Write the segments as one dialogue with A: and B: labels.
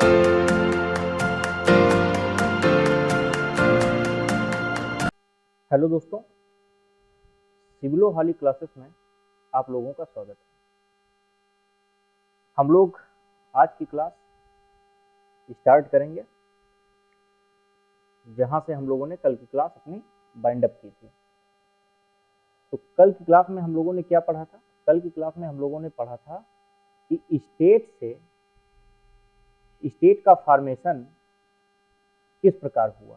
A: Hello दोस्तों, सिविलो हाली classes में आप लोगों का स्वागत है। हम लोग आज की क्लास स्टार्ट करेंगे जहां से हम लोगों ने कल की क्लास अपनी बाइंड अप की थी। तो कल की क्लास में हम लोगों ने क्या पढ़ा था? कल की क्लास में हम लोगों ने पढ़ा था कि स्टेट का फॉर्मेशन किस प्रकार हुआ,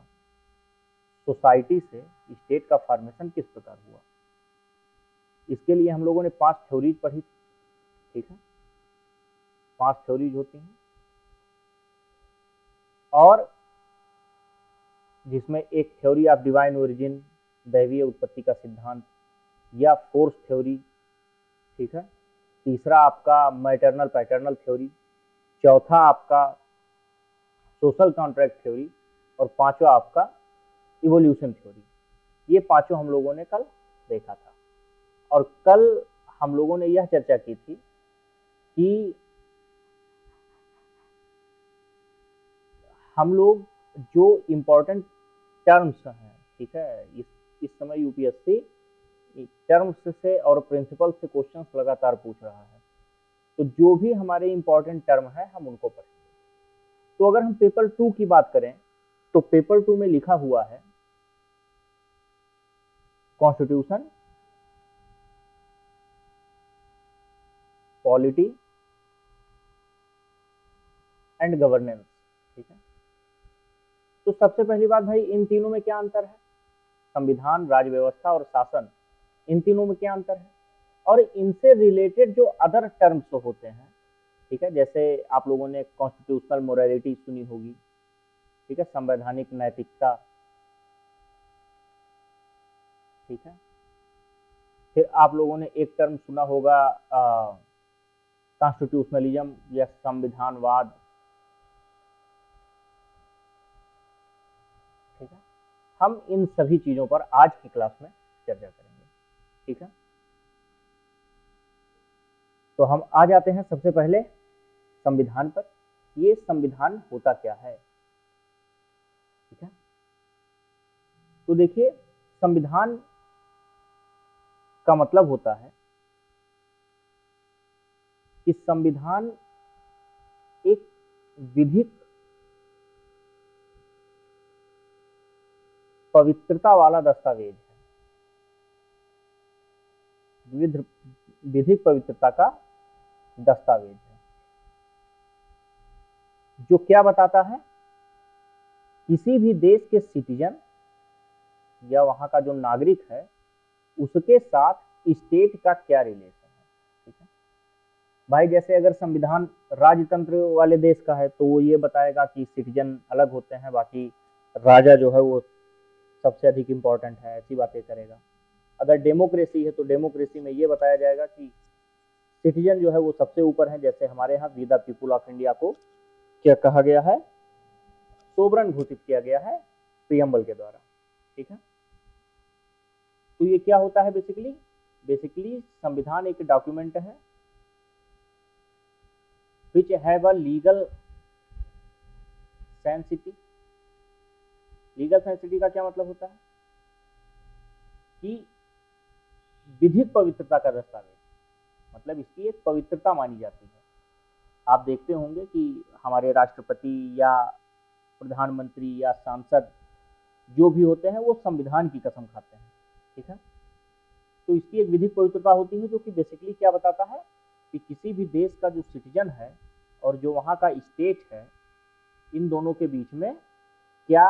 A: सोसाइटी से स्टेट का फॉर्मेशन किस प्रकार हुआ। इसके लिए हम लोगों ने 5 थ्योरीज पढ़ी थी, ठीक है। 5 थ्योरीज होती हैं और जिसमें एक थ्योरी ऑफ डिवाइन ओरिजिन, दैवीय उत्पत्ति का सिद्धांत या फोर्स थ्योरी, ठीक है। तीसरा आपका मैटरनल पैटर्नल थ्योरी, चौथा आपका सोशल कॉन्ट्रैक्ट थ्योरी और पांचवा आपका इवोल्यूशन थ्योरी। ये पांचों हम लोगों ने कल देखा था। और कल हम लोगों ने यह चर्चा की थी कि हम लोग जो इम्पोर्टेंट टर्म्स हैं, ठीक है, इस समय यूपीएससी टर्म्स से और प्रिंसिपल से क्वेश्चंस लगातार पूछ रहा है। तो जो भी हमारे इम्पोर्टेंट टर्म है हम उनको पढ़ेंगे। तो अगर हम पेपर 2 की बात करें तो पेपर 2 में लिखा हुआ है कॉन्स्टिट्यूशन, पॉलिटी एंड गवर्नेंस, ठीक है। तो सबसे पहली बात भाई, इन तीनों में क्या अंतर है? संविधान, राज्य व्यवस्था और शासन, इन तीनों में क्या अंतर है? और इनसे रिलेटेड जो अदर टर्म्स होते हैं, ठीक है, जैसे आप लोगों ने कॉन्स्टिट्यूशनल मोरालिटी सुनी होगी, ठीक है, संवैधानिक नैतिकता, ठीक है। फिर आप लोगों ने एक टर्म सुना होगा कॉन्स्टिट्यूशनलिज्म या संविधानवाद, ठीक है। हम इन सभी चीजों पर आज की क्लास में चर्चा करेंगे, ठीक है। तो हम आ जाते हैं सबसे पहले संविधान पर। ये संविधान होता क्या है, ठीक है। तो देखिए, संविधान का मतलब होता है कि संविधान एक विधिक पवित्रता वाला दस्तावेज है, विधिक पवित्रता का दस्तावेज है, जो क्या बताता है, किसी भी देश के सिटीजन या वहां का जो नागरिक है उसके साथ स्टेट का क्या रिलेशन है, ठीक है भाई। जैसे अगर संविधान राजतंत्र वाले देश का है तो वो ये बताएगा कि सिटीजन अलग होते हैं, बाकी राजा जो है वो सबसे अधिक इम्पोर्टेंट है, ऐसी बातें करेगा। अगर डेमोक्रेसी है तो डेमोक्रेसी में ये बताया जाएगा कि सिटीजन जो है वो सबसे ऊपर है। जैसे हमारे यहाँ we the people of India को क्या कहा गया है? सोवरन घोषित किया गया है प्रियम्बल के द्वारा, ठीक है। तो ये क्या होता है? बेसिकली संविधान एक डॉक्यूमेंट है which have a legal sanctity। Legal sanctity का क्या मतलब होता है? कि विधिक पवित्रता का दस्तावेज, मतलब इसकी एक पवित्रता मानी जाती है। आप देखते होंगे कि हमारे राष्ट्रपति या प्रधानमंत्री या सांसद जो भी होते हैं वो संविधान की कसम खाते हैं, ठीक है। तो इसकी एक विधिक पवित्रता होती है जो कि बेसिकली क्या बताता है कि किसी भी देश का जो सिटीजन है और जो वहाँ का स्टेट है, इन दोनों के बीच में क्या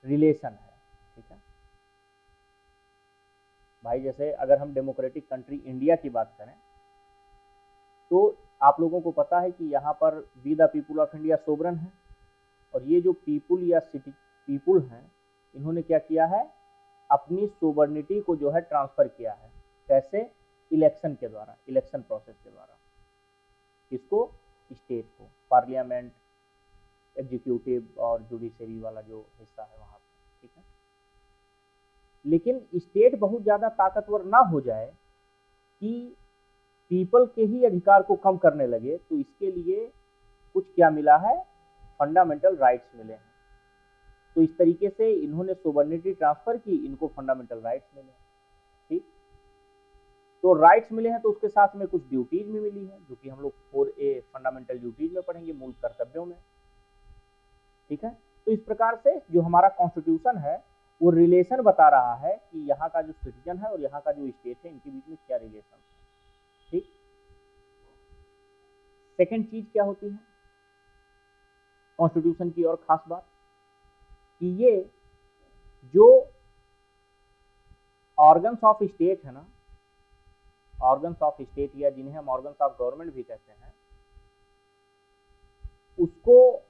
A: रिलेशन है, ठीक है भाई। जैसे अगर हम डेमोक्रेटिक कंट्री इंडिया की बात करें तो आप लोगों को पता है कि यहाँ पर we the people of India sovereign है, और ये जो पीपुल या पीपुल हैं, इन्होंने क्या किया है? अपनी सोवरनिटी को जो है ट्रांसफर किया है। कैसे? इलेक्शन के द्वारा, इलेक्शन प्रोसेस के द्वारा। किसको? स्टेट को, पार्लियामेंट, एग्जीक्यूटिव और जुडिशरी वाला जो हिस्सा है वहां पर, ठीक है। लेकिन स्टेट बहुत ज्यादा ताकतवर ना हो जाए कि पीपल के ही अधिकार को कम करने लगे, तो इसके लिए कुछ क्या मिला है? फंडामेंटल राइट्स मिले हैं। तो इस तरीके से इन्होंने सोवर्निटी ट्रांसफर की, इनको फंडामेंटल राइट्स मिले। ठीक, तो राइट्स मिले हैं तो उसके साथ में कुछ ड्यूटीज भी मिली है, जो कि हम लोग 4A फंडामेंटल ड्यूटीज में पढ़ेंगे, मूल कर्तव्यों में। ठीक है, तो इस प्रकार से जो हमारा कॉन्स्टिट्यूशन है वो रिलेशन बता रहा है कि यहाँ का जो सिटीजन है और यहाँ का जो स्टेट है, इनके बीच में क्या रिलेशन है। ठीक, सेकेंड चीज क्या होती है कॉन्स्टिट्यूशन की और खास बात, कि ये जो ऑर्गन्स ऑफ स्टेट है ना, ऑर्गन्स ऑफ स्टेट या जिन्हें हम ऑर्गन्स ऑफ गवर्नमेंट भी कहते हैं, उसको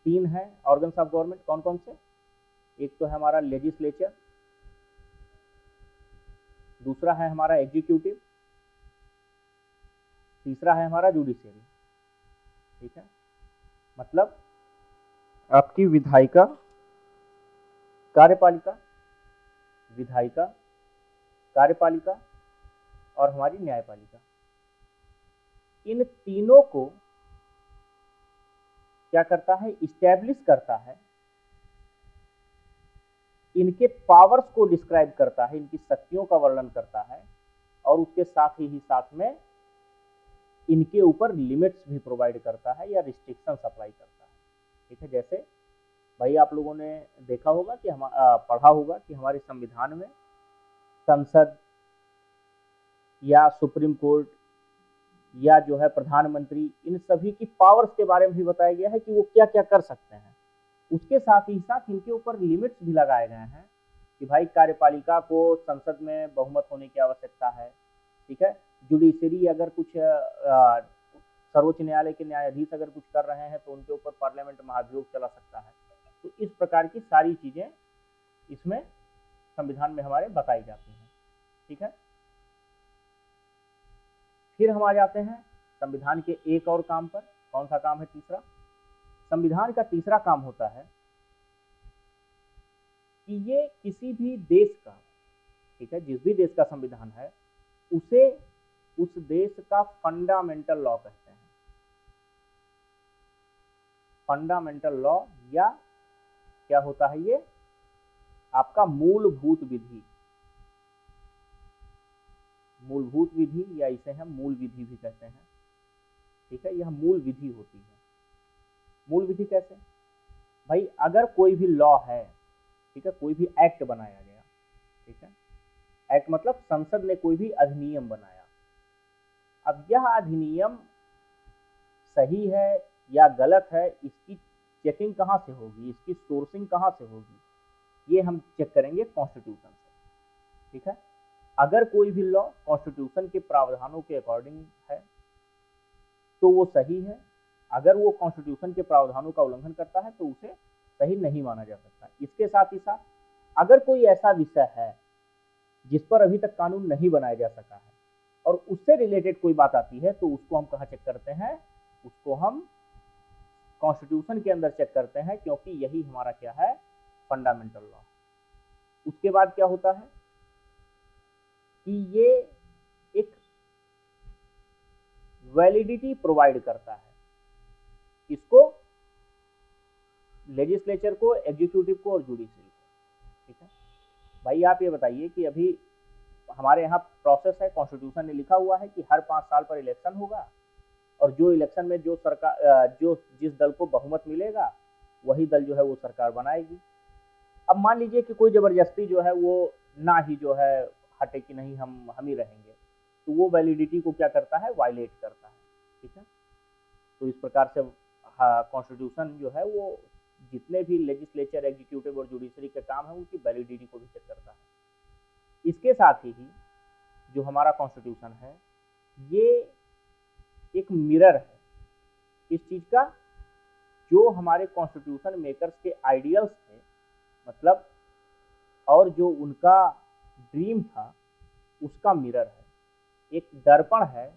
A: 3 है ऑर्गन्स ऑफ गवर्नमेंट। कौन कौन से? एक तो है हमारा लेजिस्लेचर, दूसरा है हमारा एग्जीक्यूटिव, तीसरा है हमारा जुडिशियरी। ठीक है, मतलब आपकी विधायिका, कार्यपालिका, विधायिका, कार्यपालिका और हमारी न्यायपालिका, इन तीनों को क्या करता है, इस्टेब्लिश करता है, इनके पावर्स को डिस्क्राइब करता है, इनकी शक्तियों का वर्णन करता है, और उसके साथ ही साथ में इनके ऊपर लिमिट्स भी प्रोवाइड करता है या रिस्ट्रिक्शंस अप्लाई करता है। ठीक है, जैसे भाई आप लोगों ने देखा होगा कि पढ़ा होगा कि हमारे संविधान में संसद या सुप्रीम कोर्ट या जो है प्रधानमंत्री, इन सभी की पावर्स के बारे में भी बताया गया है कि वो क्या क्या कर सकते हैं। उसके साथ ही साथ इनके ऊपर लिमिट्स भी लगाए गए हैं कि भाई कार्यपालिका को संसद में बहुमत होने की आवश्यकता है। ठीक है, जुडिशरी अगर कुछ सर्वोच्च न्यायालय के न्यायाधीश अगर कुछ कर रहे हैं तो उनके ऊपर पार्लियामेंट महाभियोग चला सकता है। तो इस प्रकार की सारी चीजें इसमें संविधान में हमारे बताई जाती हैं। ठीक है, फिर हम आ जाते हैं संविधान के एक और काम पर। कौन सा काम है? तीसरा। संविधान का तीसरा काम होता है कि ये किसी भी देश का, ठीक है, जिस भी देश का संविधान है उसे उस देश का फंडामेंटल लॉ कहते हैं। फंडामेंटल लॉ या क्या होता है, ये आपका मूलभूत विधि, मूलभूत विधि या इसे हम मूल विधि भी कहते हैं। ठीक है, यह मूल विधि होती है। मूल विधि कैसे? भाई अगर कोई भी लॉ है, ठीक है, कोई भी एक्ट बनाया गया, ठीक है, एक्ट मतलब संसद ने कोई भी अधिनियम बनाया, अब यह अधिनियम सही है या गलत है, इसकी चेकिंग कहाँ से होगी, इसकी सोर्सिंग कहाँ से होगी, ये हम चेक करेंगे कॉन्स्टिट्यूशन से। ठीक है, अगर कोई भी लॉ कॉन्स्टिट्यूशन के प्रावधानों के अकॉर्डिंग है तो वो सही है, अगर वो कॉन्स्टिट्यूशन के प्रावधानों का उल्लंघन करता है तो उसे सही नहीं माना जा सकता। इसके साथ ही साथ अगर कोई ऐसा विषय है जिस पर अभी तक कानून नहीं बनाया जा सका है और उससे रिलेटेड कोई बात आती है तो उसको हम कहाँ चेक करते हैं, उसको हम कॉन्स्टिट्यूशन के अंदर चेक करते हैं, क्योंकि यही हमारा क्या है, फंडामेंटल लॉ। उसके बाद क्या होता है कि ये एक वैलिडिटी प्रोवाइड करता है, किसको? लेजिस्लेचर को, एग्जीक्यूटिव को और जुडिशरी को। ठीक है, भाई आप ये बताइए कि अभी हमारे यहाँ प्रोसेस है, कॉन्स्टिट्यूशन ने लिखा हुआ है कि हर 5 साल पर इलेक्शन होगा और जो इलेक्शन में जो सरकार, जो जिस दल को बहुमत मिलेगा वही दल जो है वो सरकार बनाएगी। अब मान लीजिए कि कोई जबरदस्ती जो है वो ना ही जो है हटे कि नहीं हम ही रहेंगे, तो वो वैलिडिटी को क्या करता है, वायलेट करता है। ठीक है, तो इस प्रकार से कॉन्स्टिट्यूशन जो है वो जितने भी लेजिस्लेचर, एग्जीक्यूटिव और जुडिशरी के काम है उनकी वैलिडिटी को भी चेक करता है। इसके साथ ही जो हमारा कॉन्स्टिट्यूशन है ये एक मिरर है इस चीज का, जो हमारे कॉन्स्टिट्यूशन मेकर्स के आइडियल्स थे, मतलब और जो उनका ड्रीम था उसका मिरर है, एक दर्पण है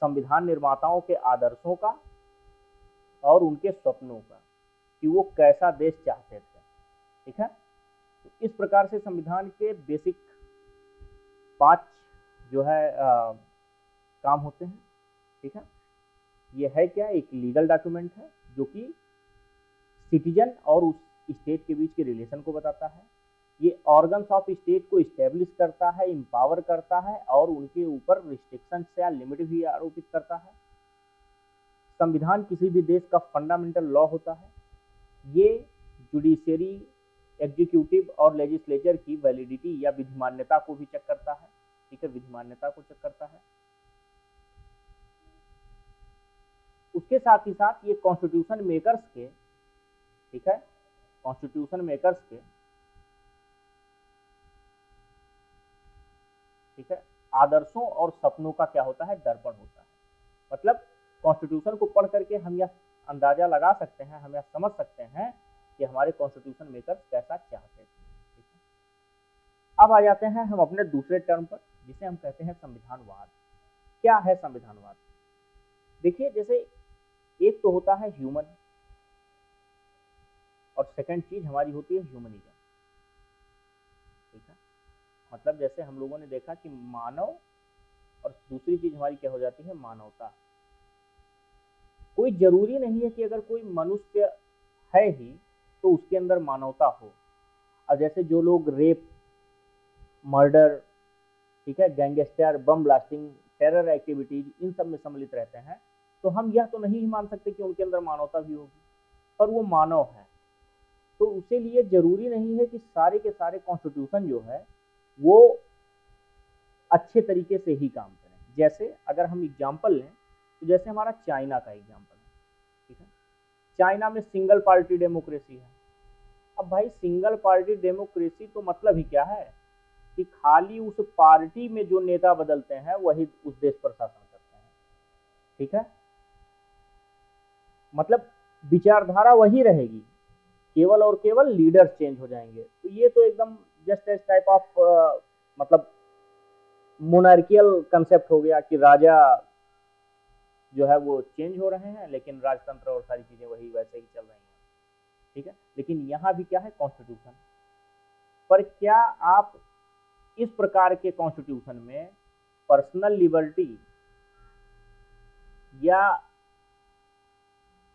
A: संविधान निर्माताओं के आदर्शों का और उनके सपनों का, कि वो कैसा देश चाहते थे। ठीक है, तो इस प्रकार से संविधान के बेसिक 5 जो है काम होते हैं। ठीक है। ये है क्या, एक लीगल डॉक्यूमेंट है जो कि सिटीजन और उस स्टेट के बीच के रिलेशन को बताता है। ये ऑर्गन्स ऑफ स्टेट को इस्टेब्लिश करता है, इम्पावर करता है और उनके ऊपर रिस्ट्रिक्शंस या लिमिट भी आरोपित करता है। संविधान किसी भी देश का फंडामेंटल लॉ होता है। ये जुडिशरी, एग्जीक्यूटिव और लेजिस्लेचर की वैलिडिटी या विधिमान्यता को भी चेक करता है। ठीक है, विधिमान्यता को चेक करता है। उसके साथ ही साथ ये कॉन्स्टिट्यूशन मेकर्स के, ठीक है, कॉन्स्टिट्यूशन मेकर्स के, ठीक है, आदर्शों और सपनों का क्या होता है, दर्पण होता है। मतलब कॉन्स्टिट्यूशन को पढ़ करके हम यह अंदाजा लगा सकते हैं, हम यह समझ सकते हैं कि हमारे कॉन्स्टिट्यूशन मेकर्स कैसा चाहते थे। अब आ जाते हैं हम अपने दूसरे टर्म पर, जिसे हम कहते हैं संविधानवाद। क्या है संविधानवाद? देखिए, जैसे एक तो होता है ह्यूमन और सेकंड चीज हमारी होती है ह्यूमनिज्म। ठीक है, मतलब जैसे हम लोगों ने देखा कि मानव, और दूसरी चीज हमारी क्या हो जाती है, मानवता। कोई जरूरी नहीं है कि अगर कोई मनुष्य है ही तो उसके अंदर मानवता हो। अब जैसे जो लोग रेप, मर्डर, ठीक है, गैंगस्टर, बम ब्लास्टिंग, टेरर एक्टिविटीज, इन सब में सम्मिलित रहते हैं, तो हम यह तो नहीं मान सकते कि उनके अंदर मानवता भी होगी, पर वो मानव है। तो उसे लिए जरूरी नहीं है कि सारे के सारे कॉन्स्टिट्यूशन जो है वो अच्छे तरीके से ही काम करें। जैसे अगर हम एग्जाम्पल लें तो जैसे हमारा चाइना का एग्जाम्पल है। ठीक है, चाइना में सिंगल पार्टी डेमोक्रेसी है। अब भाई सिंगल पार्टी डेमोक्रेसी तो मतलब ही क्या है कि खाली उस पार्टी में जो नेता बदलते हैं वही उस देश पर शासन करते हैं। ठीक है, मतलब विचारधारा वही रहेगी, केवल और केवल लीडर चेंज हो जाएंगे। तो ये तो एकदम जस्ट एज टाइप ऑफ मतलब मोनार्कियल कंसेप्ट हो गया कि राजा जो है वो चेंज हो रहे हैं, लेकिन राजतंत्र और सारी चीजें वही वैसे ही चल रही हैं। ठीक है, लेकिन यहाँ भी क्या है, कॉन्स्टिट्यूशन। पर क्या आप इस प्रकार के कॉन्स्टिट्यूशन में पर्सनल लिबर्टी या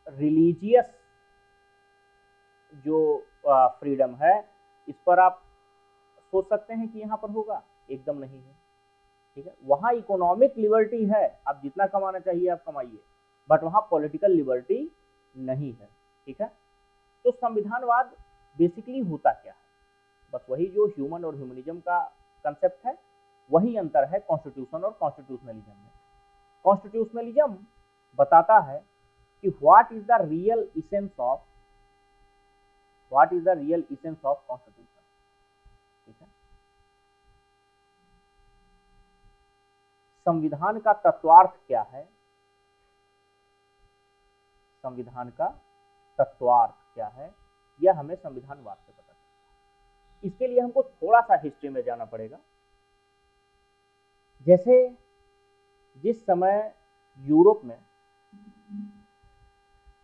A: रिलीजियस जो फ्रीडम है, इस पर आप सोच सकते हैं कि यहाँ पर होगा? एकदम नहीं है। ठीक है, वहां इकोनॉमिक लिबर्टी है, आप जितना कमाना चाहिए आप कमाइए, बट वहां पॉलिटिकल लिबर्टी नहीं है। ठीक है, तो संविधानवाद बेसिकली होता क्या है? बस वही जो ह्यूमन और ह्यूमनिज्म का कंसेप्ट है, वही अंतर है कॉन्स्टिट्यूशन और कॉन्स्टिट्यूशनलिज्म में। कॉन्स्टिट्यूशनलिज्म बताता है कि what is the real essence of constitution. ठीक है, संविधान का तत्वार्थ क्या है, संविधान का तत्वार्थ क्या है, यह हमें संविधानवाद से पता चलता है। इसके लिए हमको थोड़ा सा हिस्ट्री में जाना पड़ेगा। जैसे जिस समय यूरोप में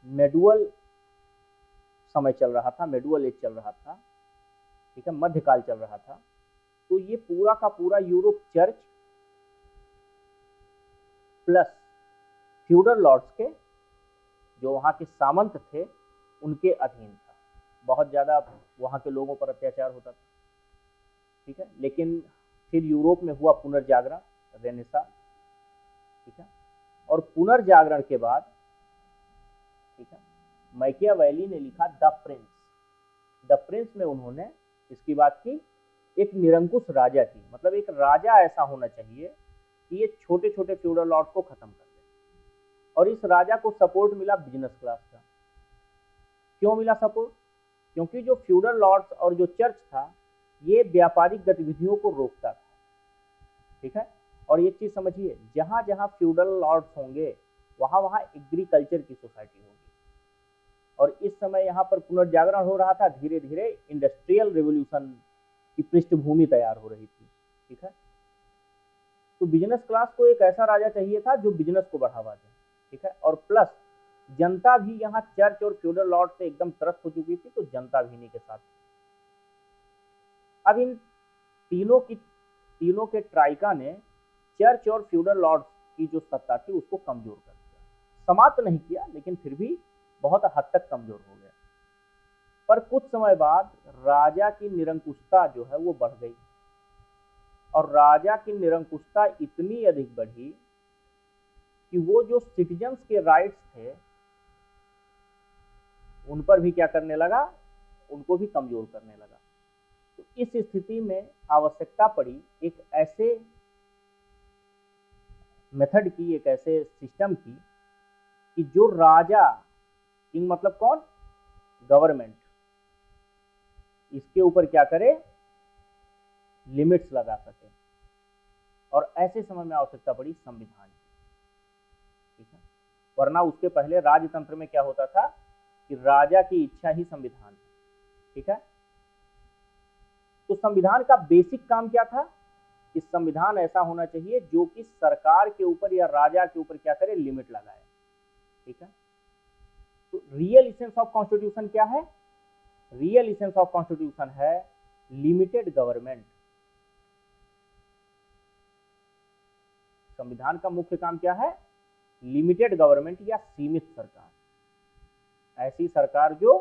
A: मेडुअल समय चल रहा था, मेडुअल एज चल रहा था, ठीक है, मध्यकाल चल रहा था, तो ये पूरा का पूरा Europe church plus feudal lords के, जो वहाँ के सामंत थे, उनके अधीन था। बहुत ज़्यादा वहाँ के लोगों पर अत्याचार होता था। ठीक है, लेकिन फिर यूरोप में हुआ पुनर्जागरण, रेनेसां। ठीक है, और पुनर्जागरण के बाद, ठीक है, मैकियावेली ने लिखा द प्रिंस। द प्रिंस में उन्होंने इसकी बात की, एक निरंकुश राजा की, मतलब एक राजा ऐसा होना चाहिए कि ये छोटे छोटे फ्यूडल लॉर्ड्स को खत्म कर दे। और इस राजा को सपोर्ट मिला बिजनेस क्लास का। क्यों मिला सपोर्ट? क्योंकि जो फ्यूडल लॉर्ड्स और जो चर्च था, ये व्यापारिक गतिविधियों को रोकता था। ठीक है, और एक चीज समझिए, जहां जहां फ्यूडल लॉर्ड्स होंगे वहां वहां एग्रीकल्चर की सोसाइटी होगी। और इस समय यहाँ पर पुनर्जागरण हो रहा था, धीरे धीरे इंडस्ट्रियल रिवोल्यूशन की पृष्ठभूमि तैयार हो रही थी। ठीक है, तो बिजनेस क्लास को एक ऐसा राजा चाहिए था जो बिजनेस को बढ़ावा दे। ठीक है, और प्लस जनता भी यहाँ चर्च और फ्यूडल लॉर्ड से एकदम त्रस्त हो चुकी थी, तो जनता भी इन्हीं के साथ। अब इन तीनों के ट्राइका ने, चर्च और फ्यूडल लॉर्ड्स की जो सत्ता थी उसको कमजोर कर दिया। समाप्त नहीं किया, लेकिन फिर भी बहुत हद तक कमजोर हो गया। पर कुछ समय बाद राजा की निरंकुशता जो है वो बढ़ गई, और राजा की निरंकुशता इतनी अधिक बढ़ी कि वो जो सिटीजन्स के राइट्स थे उन पर भी क्या करने लगा, उनको भी कमजोर करने लगा। तो इस स्थिति में आवश्यकता पड़ी एक ऐसे मेथड की, एक ऐसे सिस्टम की कि जो राजा, किंग मतलब कौन, गवर्नमेंट, इसके ऊपर क्या करे, लिमिट्स लगा सके। और ऐसे समय में आवश्यकता पड़ी संविधान की, ठीक है। वरना उसके पहले राजतंत्र में क्या होता था कि राजा की इच्छा ही संविधान, ठीक है। तो संविधान का बेसिक काम क्या था कि संविधान ऐसा होना चाहिए जो कि सरकार के ऊपर या राजा के ऊपर क्या करे, लिमिट लगाए, ठीक है। तो रियल इसेंस ऑफ कॉन्स्टिट्यूशन क्या है, रियल इसेंस ऑफ कॉन्स्टिट्यूशन है लिमिटेड गवर्नमेंट। संविधान का मुख्य काम क्या है, लिमिटेड गवर्नमेंट या सीमित सरकार। ऐसी सरकार जो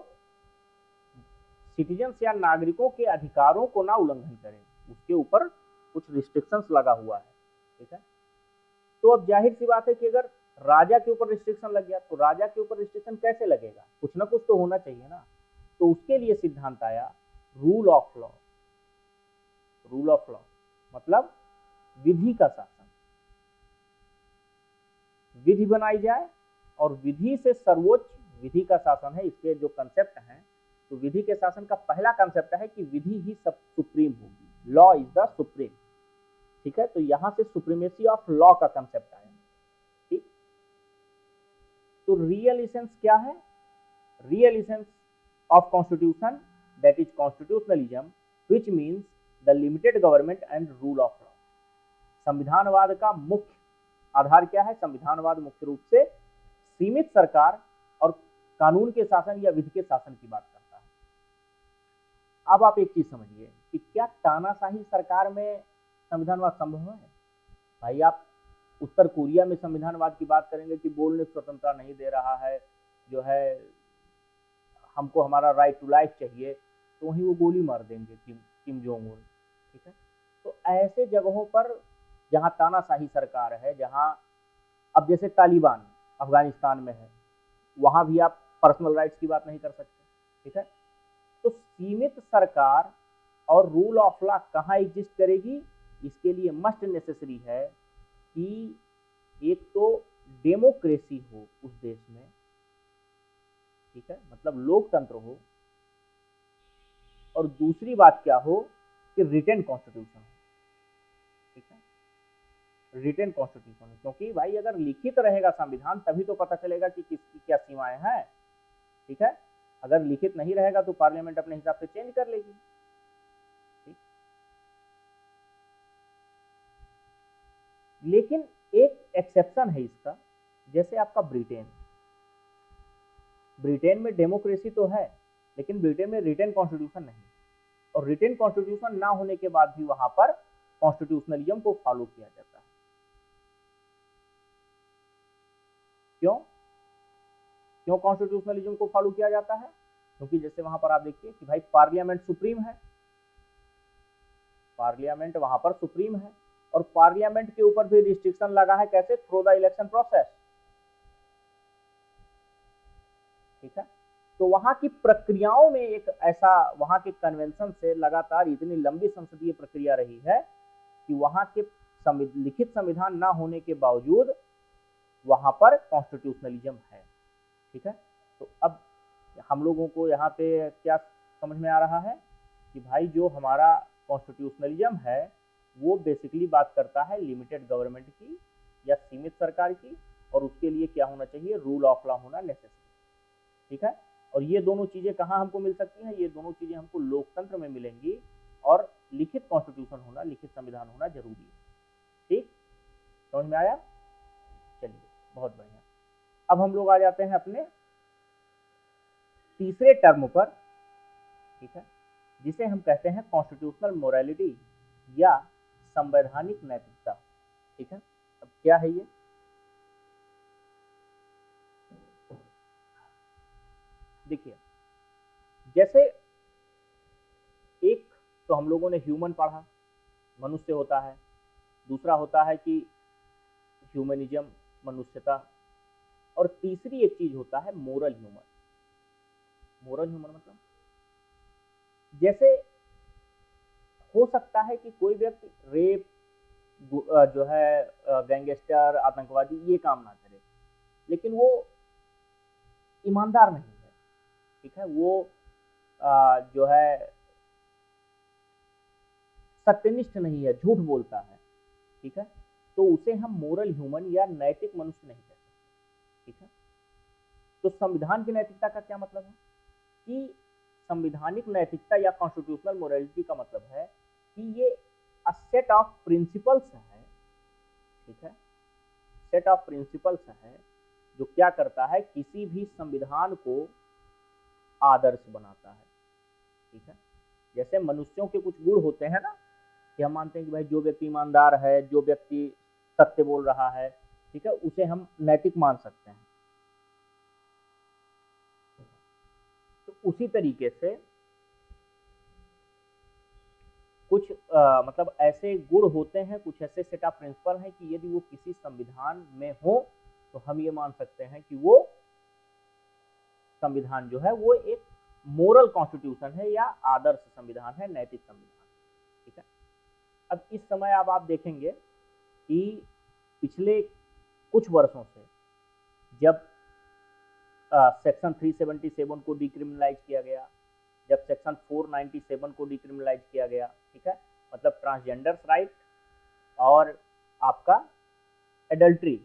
A: सिटीजन्स या नागरिकों के अधिकारों को ना उल्लंघन करे, उसके ऊपर कुछ रिस्ट्रिक्शंस लगा हुआ है, ठीक है। तो अब जाहिर सी बात है कि अगर राजा के ऊपर रिस्ट्रिक्शन लग गया तो राजा के ऊपर रिस्ट्रिक्शन कैसे लगेगा, कुछ ना कुछ तो होना चाहिए ना। तो उसके लिए सिद्धांत आया rule of law. Rule of law मतलब विधि का शासन। विधि बनाई जाए और विधि से सर्वोच्च विधि का शासन है, इसके जो कंसेप्ट हैं। तो विधि के शासन का पहला कंसेप्ट है कि विधि ही सब सुप्रीम होगी, लॉ इज द सुप्रीम, ठीक है। तो यहां से सुप्रीमेसी ऑफ लॉ का कंसेप्ट आया, ठीक। तो रियल इसेंस क्या है, real essence of constitution that is constitutionalism which means the limited government and rule of law. संविधानवाद का मुख्य आधार क्या है, संविधानवाद मुख्य रूप से सीमित सरकार और कानून के शासन या विधि के शासन की बात करता है। अब आप एक चीज समझिए कि क्या तानाशाही सरकार में संविधानवाद संभव है। भाई आप उत्तर कोरिया में संविधानवाद की बात करेंगे कि बोलने की स्वतंत्रता नहीं दे रहा है, जो है हमको हमारा राइट टू लाइफ चाहिए, तो वहीं वो गोली मार देंगे किम जोंग उन, ठीक है। तो ऐसे जगहों पर जहां तानाशाही सरकार है, जहां अब जैसे तालिबान अफगानिस्तान में है, वहां भी आप पर्सनल राइट्स की बात नहीं कर सकते, ठीक है। तो सीमित सरकार और रूल ऑफ लॉ कहां एग्जिस्ट करेगी, इसके लिए मस्ट नेसेसरी है कि एक तो डेमोक्रेसी हो उस देश में, ठीक है, मतलब लोकतंत्र हो, और दूसरी बात क्या हो कि रिटेन कॉन्स्टिट्यूशन हो, ठीक है, रिटेन कॉन्स्टिट्यूशन। क्योंकि भाई अगर लिखित रहेगा संविधान तभी तो पता चलेगा कि किसकी क्या सीमाएं हैं, ठीक है। अगर लिखित नहीं रहेगा तो पार्लियामेंट अपने हिसाब से चेंज कर लेगी, ठीक। लेकिन एक एक्सेप्शन है इसका, जैसे आपका ब्रिटेन, ब्रिटेन में डेमोक्रेसी तो है लेकिन ब्रिटेन में रिटेन कॉन्स्टिट्यूशन नहीं, और रिटेन कॉन्स्टिट्यूशन ना होने के बाद भी वहां पर कॉन्स्टिट्यूशनलिज्म को फॉलो किया जाता है। क्यों क्यों कॉन्स्टिट्यूशनलिज्म को फॉलो किया जाता है, क्योंकि जैसे वहां पर आप देखिए कि भाई पार्लियामेंट सुप्रीम है, पार्लियामेंट वहां पर सुप्रीम है, और पार्लियामेंट के ऊपर भी रिस्ट्रिक्शन लगा है, कैसे, थ्रू द इलेक्शन प्रोसेस, ठीक है। तो वहां की प्रक्रियाओं में एक ऐसा, वहां के कन्वेंशन से लगातार इतनी लंबी संसदीय प्रक्रिया रही है कि वहां के लिखित संविधान ना होने के बावजूद वहां पर कॉन्स्टिट्यूशनलिज्म है, ठीक है। तो अब हम लोगों को यहाँ पे क्या समझ में आ रहा है कि भाई जो हमारा कॉन्स्टिट्यूशनलिज्म है वो बेसिकली बात करता है लिमिटेड गवर्नमेंट की या सीमित सरकार की, और उसके लिए क्या होना चाहिए, रूल ऑफ लॉ होना नेसेसरी, ठीक है। और ये दोनों चीजें कहाँ हमको मिल सकती हैं, ये दोनों चीजें हमको लोकतंत्र में मिलेंगी, और लिखित कॉन्स्टिट्यूशन होना, लिखित संविधान होना जरूरी है, ठीक। समझ में आया, चलिए बहुत बढ़िया। अब हम लोग आ जाते हैं अपने तीसरे टर्म पर, ठीक है, जिसे हम कहते हैं कॉन्स्टिट्यूशनल मोरालिटी या संवैधानिक नैतिकता, ठीक है। अब क्या है ये, देखिए, जैसे एक तो हम लोगों ने ह्यूमन पढ़ा, मनुष्य होता है, दूसरा होता है कि ह्यूमनिज्म, मनुष्यता, और तीसरी एक चीज होता है मोरल ह्यूमन। मोरल ह्यूमन मतलब जैसे हो सकता है कि कोई व्यक्ति रेप, जो है गैंगस्टर, आतंकवादी, ये काम ना करे, लेकिन वो ईमानदार नहीं है, ठीक है, वो जो है सत्यनिष्ठ नहीं है, झूठ बोलता है, ठीक है, तो उसे हम मोरल ह्यूमन या नैतिक मनुष्य नहीं कह सकते, ठीक है। तो संविधान की नैतिकता का क्या मतलब है कि संविधानिक नैतिकता या कॉन्स्टिट्यूशनल मोरालिटी का मतलब है कि ये अ सेट ऑफ प्रिंसिपल्स है, ठीक है, सेट ऑफ प्रिंसिपल्स है जो क्या करता है, किसी भी संविधान को आदर्श बनाता है, ठीक है। जैसे मनुष्यों के कुछ गुण होते हैं ना, कि हम मानते हैं कि भाई जो व्यक्ति ईमानदार है, जो व्यक्ति सत्य बोल रहा है, ठीक है, उसे हम नैतिक मान सकते हैं। तो उसी तरीके से कुछ मतलब ऐसे गुण होते हैं, कुछ ऐसे सेट ऑफ प्रिंसिपल हैं कि यदि वो किसी संविधान में हो तो हम ये मान सकते हैं कि वो संविधान जो है वो एक मोरल कॉन्स्टिट्यूशन है या आदर्श संविधान है, नैतिक संविधान, ठीक है। अब इस समय अब आप देखेंगे कि पिछले कुछ वर्षों से जब सेक्शन 377 को डिक्रिमिनलाइज किया गया, जब सेक्शन 497 को डिक्रिमिनलाइज किया गया, ठीक है, मतलब ट्रांसजेंडर्स राइट और आपका एडल्ट्री,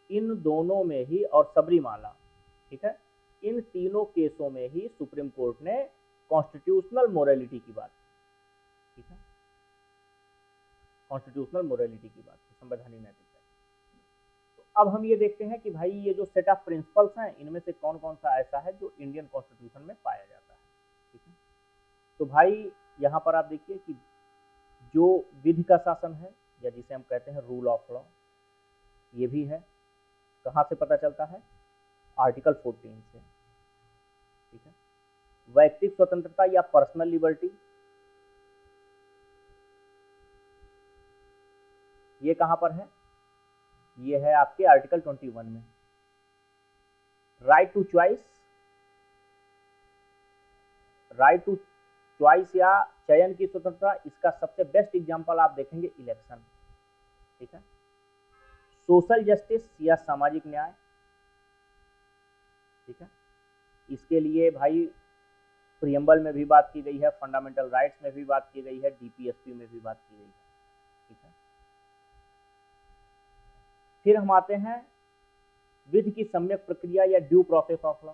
A: इन दोनों में ही, और सबरीमाला, ठीक है, इन तीनों केसों में ही सुप्रीम कोर्ट ने कॉन्स्टिट्यूशनल मोरालिटी की बात, ठीक है, कॉन्स्टिट्यूशनल मोरालिटी की बात, संवैधानिक नैतिकता। तो अब हम ये देखते हैं कि भाई ये जो सेट ऑफ प्रिंसिपल्स हैं, इनमें से कौन कौन सा ऐसा है जो इंडियन कॉन्स्टिट्यूशन में पाया जाता है, ठीक है। तो भाई यहाँ पर आप देखिए कि जो विधि का शासन है, या जिसे हम कहते हैं रूल ऑफ लॉ, ये भी है, कहाँ से पता चलता है, आर्टिकल 14 से, ठीक है। वैयक्तिक स्वतंत्रता या पर्सनल लिबर्टी, ये कहां पर है, ये है आपके आर्टिकल 21 में। Right to choice, right to choice या चयन की स्वतंत्रता, इसका सबसे बेस्ट एग्जांपल आप देखेंगे इलेक्शन, ठीक है। सोशल जस्टिस या सामाजिक न्याय, ठीक है, इसके लिए भाई प्रियम्बल में भी बात की गई है, फंडामेंटल राइट्स में भी बात की गई है, डीपीएसपी में भी बात की गई है, ठीक है। फिर हम आते हैं विधि की सम्यक प्रक्रिया या ड्यू प्रोसेस ऑफ लॉ।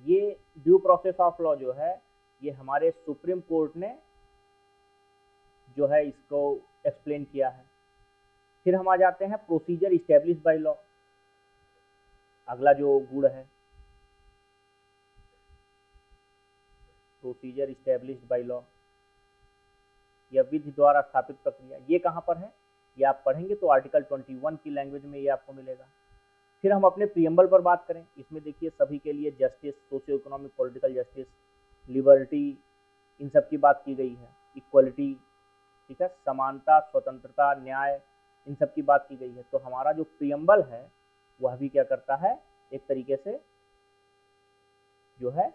A: ये ड्यू प्रोसेस ऑफ लॉ जो है, ये हमारे सुप्रीम कोर्ट ने जो है इसको एक्सप्लेन किया है। फिर हम आ जाते हैं प्रोसीजर इस्टेब्लिश बाय लॉ, अगला जो गुण है, प्रोसीजर इस्टेब्लिश्ड बाय लॉ या विधि द्वारा स्थापित प्रक्रिया, ये कहाँ पर है, ये आप पढ़ेंगे तो आर्टिकल 21 की लैंग्वेज में ये आपको मिलेगा। फिर हम अपने प्रियम्बल पर बात करें, इसमें देखिए सभी के लिए justice, socio economic political justice, liberty, इन सब की बात की गई है, इक्वलिटी, ठीक है, समानता, स्वतंत्रता, न्याय, इन सब की बात की गई है। तो हमारा जो प्रियम्बल है वह भी क्या करता है, एक तरीके से जो है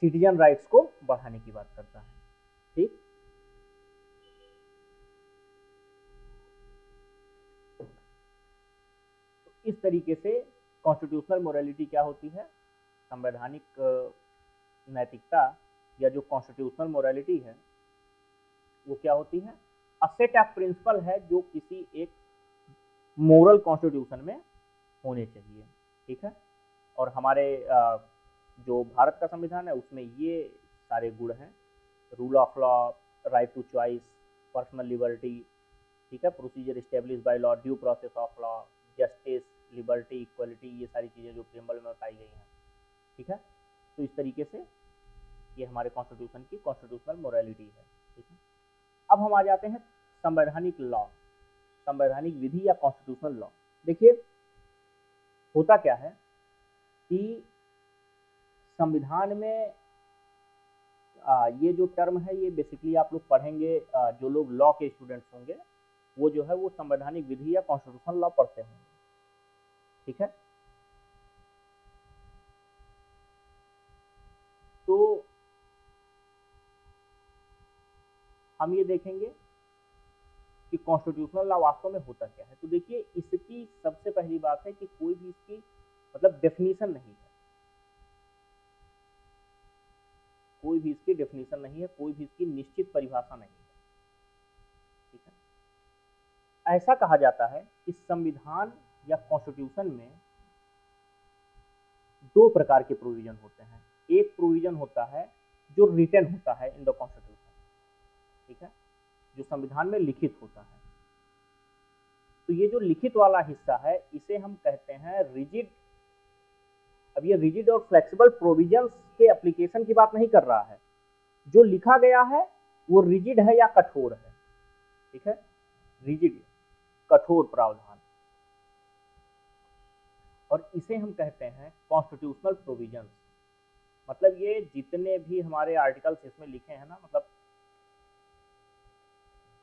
A: सिटीजन राइट्स को बढ़ाने की बात करता है, ठीक। तो इस तरीके से कॉन्स्टिट्यूशनल मोरालिटी क्या होती है, संवैधानिक नैतिकता या जो कॉन्स्टिट्यूशनल मोरालिटी है वो क्या होती है, अ सेट ऑफ प्रिंसिपल है जो किसी एक मोरल कॉन्स्टिट्यूशन में होने चाहिए, ठीक है। और हमारे जो भारत का संविधान है उसमें ये सारे गुण हैं, rule of law, right to choice, personal liberty, ठीक है, procedure establish by law, due process of law, justice, liberty, equality, ये सारी चीज़ें जो प्रियम्बल में बताई गई हैं, ठीक है। तो इस तरीके से ये हमारे कॉन्स्टिट्यूशन की कॉन्स्टिट्यूशनल मोरालिटी है, ठीक है। अब हम आ जाते हैं संवैधानिक लॉ, संवैधानिक विधि या कॉन्स्टिट्यूशनल लॉ। देखिए होता क्या है कि संविधान में ये जो टर्म है ये बेसिकली आप लोग पढ़ेंगे, जो लोग लॉ के स्टूडेंट्स होंगे वो जो है वो संवैधानिक विधि या कॉन्स्टिट्यूशनल लॉ पढ़ते होंगे, ठीक है। तो हम ये देखेंगे कि कॉन्स्टिट्यूशनल लॉ वास्तव में होता क्या है। तो देखिए, इसकी सबसे पहली बात है कि कोई भी इसकी मतलब डेफिनेशन नहीं है, कोई भी इसकी डेफिनेशन नहीं है, कोई भी इसकी निश्चित परिभाषा नहीं है, ठीक है। ऐसा कहा जाता है कि संविधान या कॉन्स्टिट्यूशन में दो प्रकार के प्रोविजन होते हैं। एक प्रोविजन होता है जो रिटन होता है इन द कॉन्स्टिट्यूशन, ठीक है, जो संविधान में लिखित होता है। तो ये जो लिखित वाला हिस्सा है इसे हम कहते हैं रिजिड। अब ये रिजिड और फ्लेक्सिबल प्रोविजंस के एप्लीकेशन की बात नहीं कर रहा है, जो लिखा गया है वो रिजिड है या कठोर है, ठीक है, रिजिड कठोर प्रावधान, और इसे हम कहते हैं कॉन्स्टिट्यूशनल प्रोविजंस। मतलब ये जितने भी हमारे आर्टिकल्स इसमें लिखे हैं ना, मतलब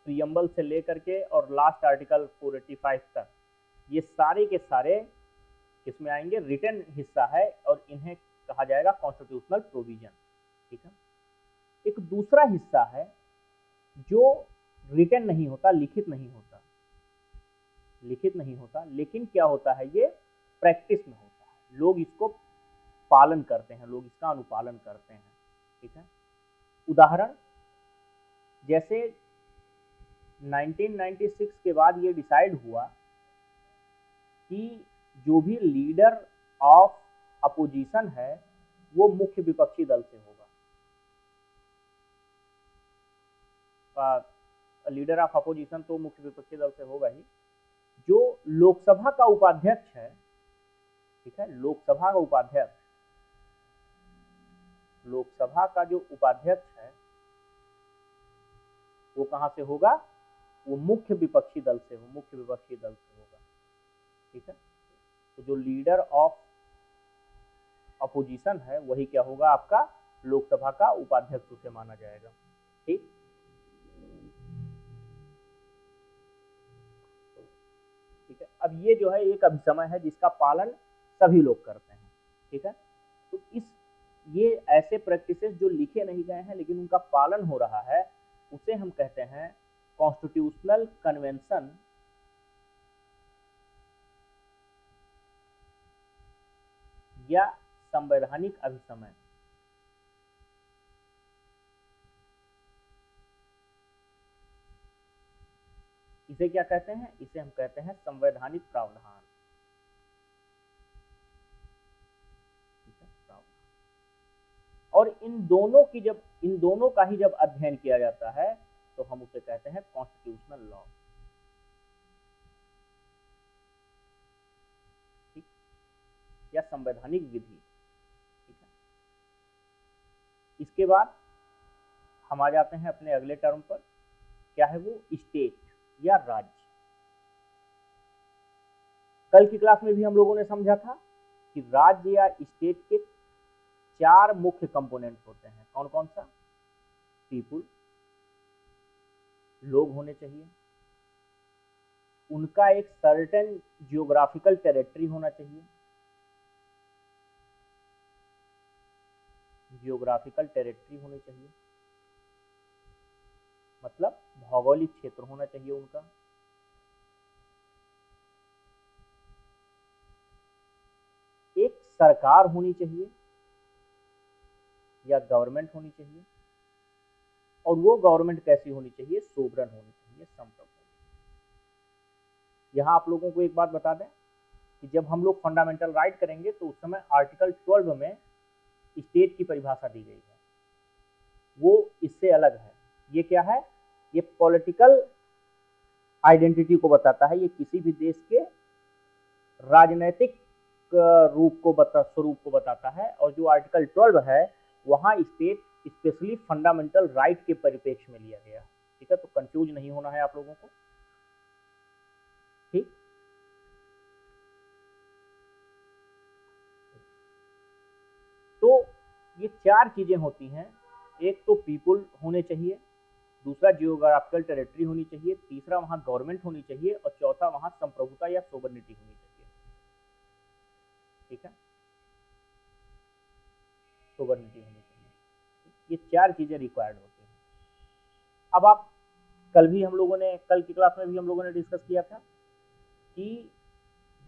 A: प्रियम्बल से लेकर के और लास्ट आर्टिकल 485 तक, ये सारे के सारे किसमें आएंगे, रिटन हिस्सा है, और इन्हें कहा जाएगा कॉन्स्टिट्यूशनल प्रोविजन, ठीक है। एक दूसरा हिस्सा है जो रिटन नहीं होता, लिखित नहीं होता, लिखित नहीं होता, लेकिन क्या होता है, ये प्रैक्टिस में होता है, लोग इसको पालन करते हैं, लोग इसका अनुपालन करते हैं, ठीक है। उदाहरण, जैसे 1996 के बाद ये डिसाइड हुआ कि जो भी लीडर ऑफ अपोजिशन है वो मुख्य विपक्षी दल से होगा। लीडर ऑफ अपोजिशन तो मुख्य विपक्षी दल से होगा ही। जो लोकसभा का उपाध्यक्ष है, ठीक है, लोकसभा का उपाध्यक्ष, लोकसभा का जो उपाध्यक्ष है वो कहां से होगा, वो मुख्य विपक्षी दल से हो, मुख्य विपक्षी दल से होगा, ठीक है। तो जो लीडर ऑफ अपोजिशन है वही क्या होगा, आपका लोकसभा का उपाध्यक्ष उसे माना जाएगा, ठीक। ठीक है, अब ये जो है एक अभिसमय है जिसका पालन सभी लोग करते हैं, ठीक है। तो ये ऐसे प्रैक्टिसेस जो लिखे नहीं गए हैं लेकिन उनका पालन हो रहा है, उसे हम कहते हैं कॉन्स्टिट्यूशनल कन्वेंशन या संवैधानिक अभिसमय। इसे क्या कहते हैं, इसे हम कहते हैं संवैधानिक प्रावधान, और इन दोनों का ही जब अध्ययन किया जाता है तो हम उसे कहते हैं कॉन्स्टिट्यूशनल लॉ, ठीक, या संवैधानिक विधि, ठीक है। इसके बाद हम आ जाते हैं अपने अगले टर्म पर, क्या है वो, स्टेट या राज्य। कल की क्लास में भी हम लोगों ने समझा था कि राज्य या स्टेट के 4 मुख्य कंपोनेंट्स होते हैं। कौन कौन सा, पीपुल, लोग होने चाहिए, उनका एक सर्टेन जियोग्राफिकल टेरिटरी होना चाहिए, जियोग्राफिकल टेरिटरी होनी चाहिए, मतलब भौगोलिक क्षेत्र होना चाहिए उनका, एक सरकार होनी चाहिए या गवर्नमेंट होनी चाहिए, और वो गवर्नमेंट कैसी होनी चाहिए, सोवरन होनी चाहिए, संप्रभु। यहाँ आप लोगों को एक बात बता दें कि जब हम लोग फंडामेंटल राइट करेंगे तो उस समय आर्टिकल 12 में स्टेट की परिभाषा दी गई है, वो इससे अलग है। ये क्या है, ये पॉलिटिकल आइडेंटिटी को बताता है, ये किसी भी देश के राजनीतिक स्वरूप को बताता है। और जो आर्टिकल 12 है वहाँ स्टेट स्पेशली फंडामेंटल राइट के परिप्रेक्ष्य में लिया गया, ठीक है। तो कंफ्यूज नहीं होना है आप लोगों को, ठीक। ये 4 चीजें होती हैं। एक तो पीपुल होने चाहिए, दूसरा जियोग्राफिकल टेरिटरी होनी चाहिए, तीसरा वहाँ गवर्नमेंट होनी चाहिए और चौथा वहाँ संप्रभुता या सोवरेनिटी होनी चाहिए। ठीक है, सोवरेनिटी होनी चाहिए। ये 4 चीजें रिक्वायर्ड होती हैं। अब आप कल की क्लास में भी हम लोगों ने डिस्कस किया था कि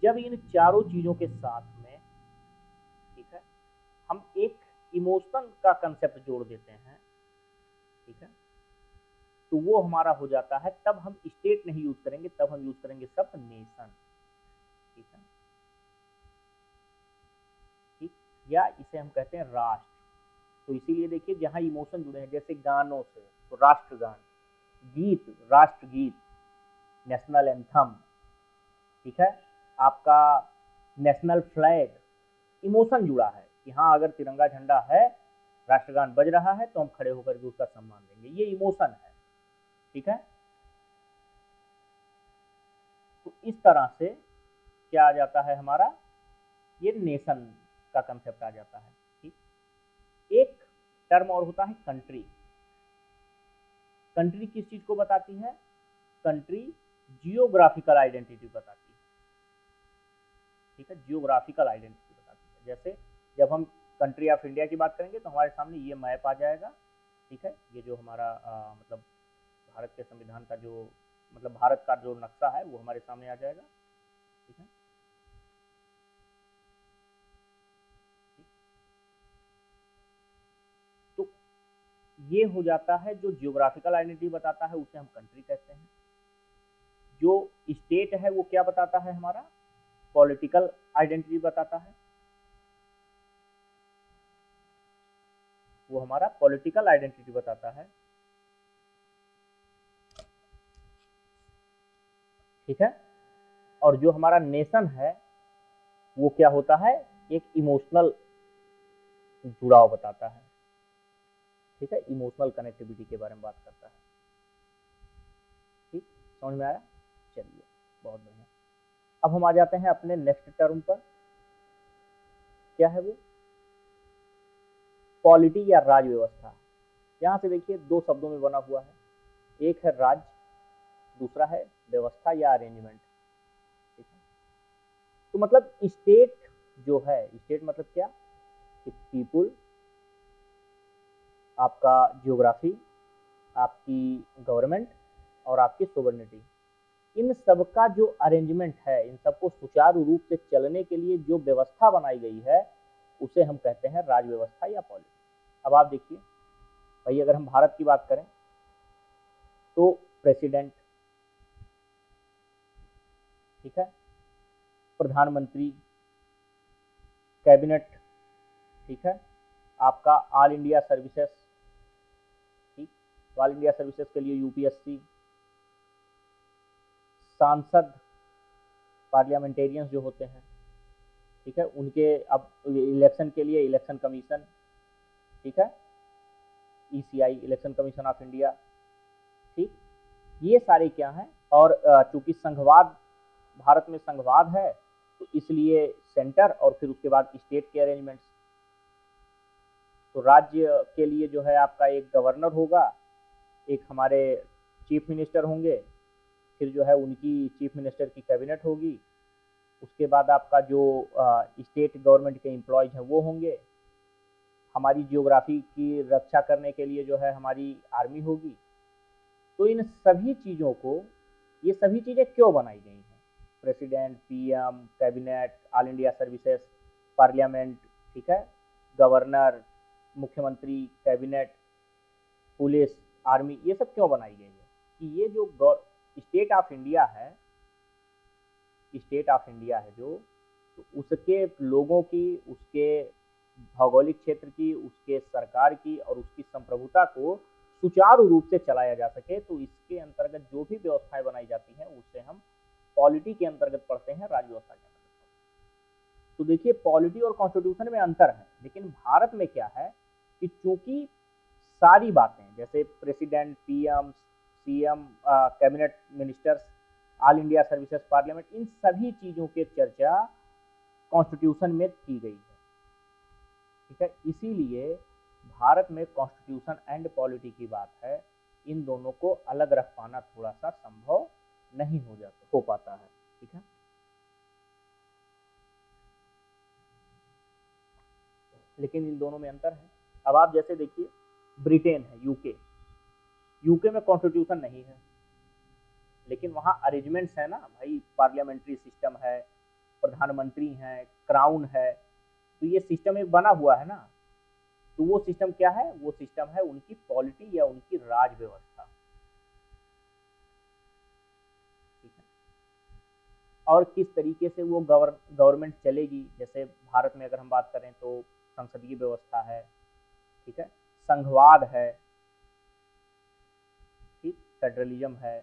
A: जब इन चारों चीजों के साथ में, ठीक है, हम एक इमोशन का कंसेप्ट जोड़ देते हैं, ठीक है, तो वो हमारा हो जाता है, तब हम स्टेट नहीं यूज करेंगे, तब हम यूज करेंगे शब्द नेशन। ठीक है, ठीक, या इसे हम कहते हैं राष्ट्र। तो इसीलिए देखिए जहां इमोशन जुड़े हैं, जैसे गानों से तो राष्ट्रगान, गीत राष्ट्रगीत, नेशनल एंथम, ठीक है, आपका नेशनल फ्लैग, इमोशन जुड़ा है कि हाँ अगर तिरंगा झंडा है, राष्ट्रगान बज रहा है तो हम खड़े होकर के उसका सम्मान देंगे, ये इमोशन है। ठीक है, तो इस तरह से क्या आ जाता है हमारा, ये नेशन का कंसेप्ट आ जाता है। ठीक, एक टर्म और होता है कंट्री। कंट्री किस चीज को बताती है? कंट्री जियोग्राफिकल आइडेंटिटी बताती है। ठीक है, जियोग्राफिकल आइडेंटिटी बताती है। जैसे जब हम कंट्री ऑफ इंडिया की बात करेंगे तो हमारे सामने ये मैप आ जाएगा। ठीक है, ये जो हमारा मतलब भारत के संविधान का जो मतलब भारत का जो नक्शा है वो हमारे सामने आ जाएगा। ठीक है, तो ये हो जाता है, जो जियोग्राफिकल आइडेंटिटी बताता है उसे हम कंट्री कहते हैं। जो स्टेट है वो क्या बताता है हमारा, पॉलिटिकल आइडेंटिटी बताता है, वो हमारा पॉलिटिकल आइडेंटिटी बताता है। ठीक है, और जो हमारा नेशन है वो क्या होता है, एक इमोशनल जुड़ाव बताता है। ठीक है, इमोशनल कनेक्टिविटी के बारे में बात करता है। ठीक, समझ में आया? चलिए, बहुत बढ़िया। अब हम आ जाते हैं अपने नेक्स्ट टर्म पर। क्या है वो? पॉलिटी या राज व्यवस्था। यहां से देखिए दो शब्दों में बना हुआ है, एक है राज, दूसरा है व्यवस्था या अरेंजमेंट। ठीक है, तो मतलब स्टेट जो है, स्टेट मतलब क्या कि पीपुल, आपका जियोग्राफी, आपकी गवर्नमेंट और आपकी सोवरेनिटी, इन सबका जो अरेंजमेंट है, इन सबको सुचारू रूप से चलने के लिए जो व्यवस्था बनाई गई है उसे हम कहते हैं राज व्यवस्था या पॉलिटी। अब आप देखिए भाई, अगर हम भारत की बात करें तो प्रेसिडेंट, ठीक है, प्रधानमंत्री, कैबिनेट, ठीक है, आपका ऑल इंडिया सर्विसेज, ठीक, ऑल इंडिया सर्विसेज के लिए यूपीएससी, सांसद, पार्लियामेंटेरियंस जो होते हैं, ठीक है, उनके अब इलेक्शन के लिए इलेक्शन कमीशन, ठीक है, ECI, election commission of India. ठीक, ये सारे क्या हैं, और चूंकि संघवाद, भारत में संघवाद है तो इसलिए सेंटर और फिर उसके बाद स्टेट के अरेंजमेंट्स। तो राज्य के लिए जो है आपका एक गवर्नर होगा, एक हमारे चीफ मिनिस्टर होंगे, फिर जो है उनकी चीफ मिनिस्टर की कैबिनेट होगी, उसके बाद आपका जो स्टेट गवर्नमेंट के एम्प्लॉयज हैं वो होंगे, हमारी जियोग्राफी की रक्षा करने के लिए जो है हमारी आर्मी होगी। तो इन सभी चीज़ों को, ये सभी चीज़ें क्यों बनाई गई हैं? President, PM, cabinet, all India services, parliament, ठीक है, गवर्नर, मुख्यमंत्री, कैबिनेट, पुलिस, आर्मी, ये सब क्यों बनाई गई है कि ये जो स्टेट ऑफ इंडिया है, स्टेट ऑफ इंडिया है जो, तो उसके लोगों की, उसके भौगोलिक क्षेत्र की, उसके सरकार की और उसकी संप्रभुता को सुचारू रूप से चलाया जा सके, तो इसके अंतर्गत जो भी व्यवस्थाएं बनाई जाती हैं उसे हम पॉलिटी के अंतर्गत पढ़ते हैं, राज व्यवस्था के अंतर्गत। तो देखिए पॉलिटी और कॉन्स्टिट्यूशन में अंतर है, लेकिन भारत में क्या है कि चूंकि सारी बातें जैसे president, PM, CM, cabinet ministers, all India services, parliament, इन सभी चीजों की चर्चा कॉन्स्टिट्यूशन में की गई है। ठीक है। इसीलिए भारत में कॉन्स्टिट्यूशन एंड पॉलिटी की बात है, इन दोनों को अलग रख पाना थोड़ा सा संभव नहीं हो पाता है। ठीक है, लेकिन इन दोनों में अंतर है। अब आप जैसे देखिए ब्रिटेन है, यूके में कॉन्स्टिट्यूशन नहीं है, लेकिन वहाँ अरेंजमेंट्स है ना भाई, पार्लियामेंट्री सिस्टम है, प्रधानमंत्री हैं, क्राउन है, तो ये सिस्टम एक बना हुआ है ना। तो वो सिस्टम क्या है, वो सिस्टम है उनकी पॉलिटी या उनकी राज व्यवस्था। ठीक है, और किस तरीके से वो गवर्नमेंट चलेगी, जैसे भारत में अगर हम बात करें तो संसदीय व्यवस्था है, ठीक है, संघवाद है, ठीक, फेडरलिज्म है।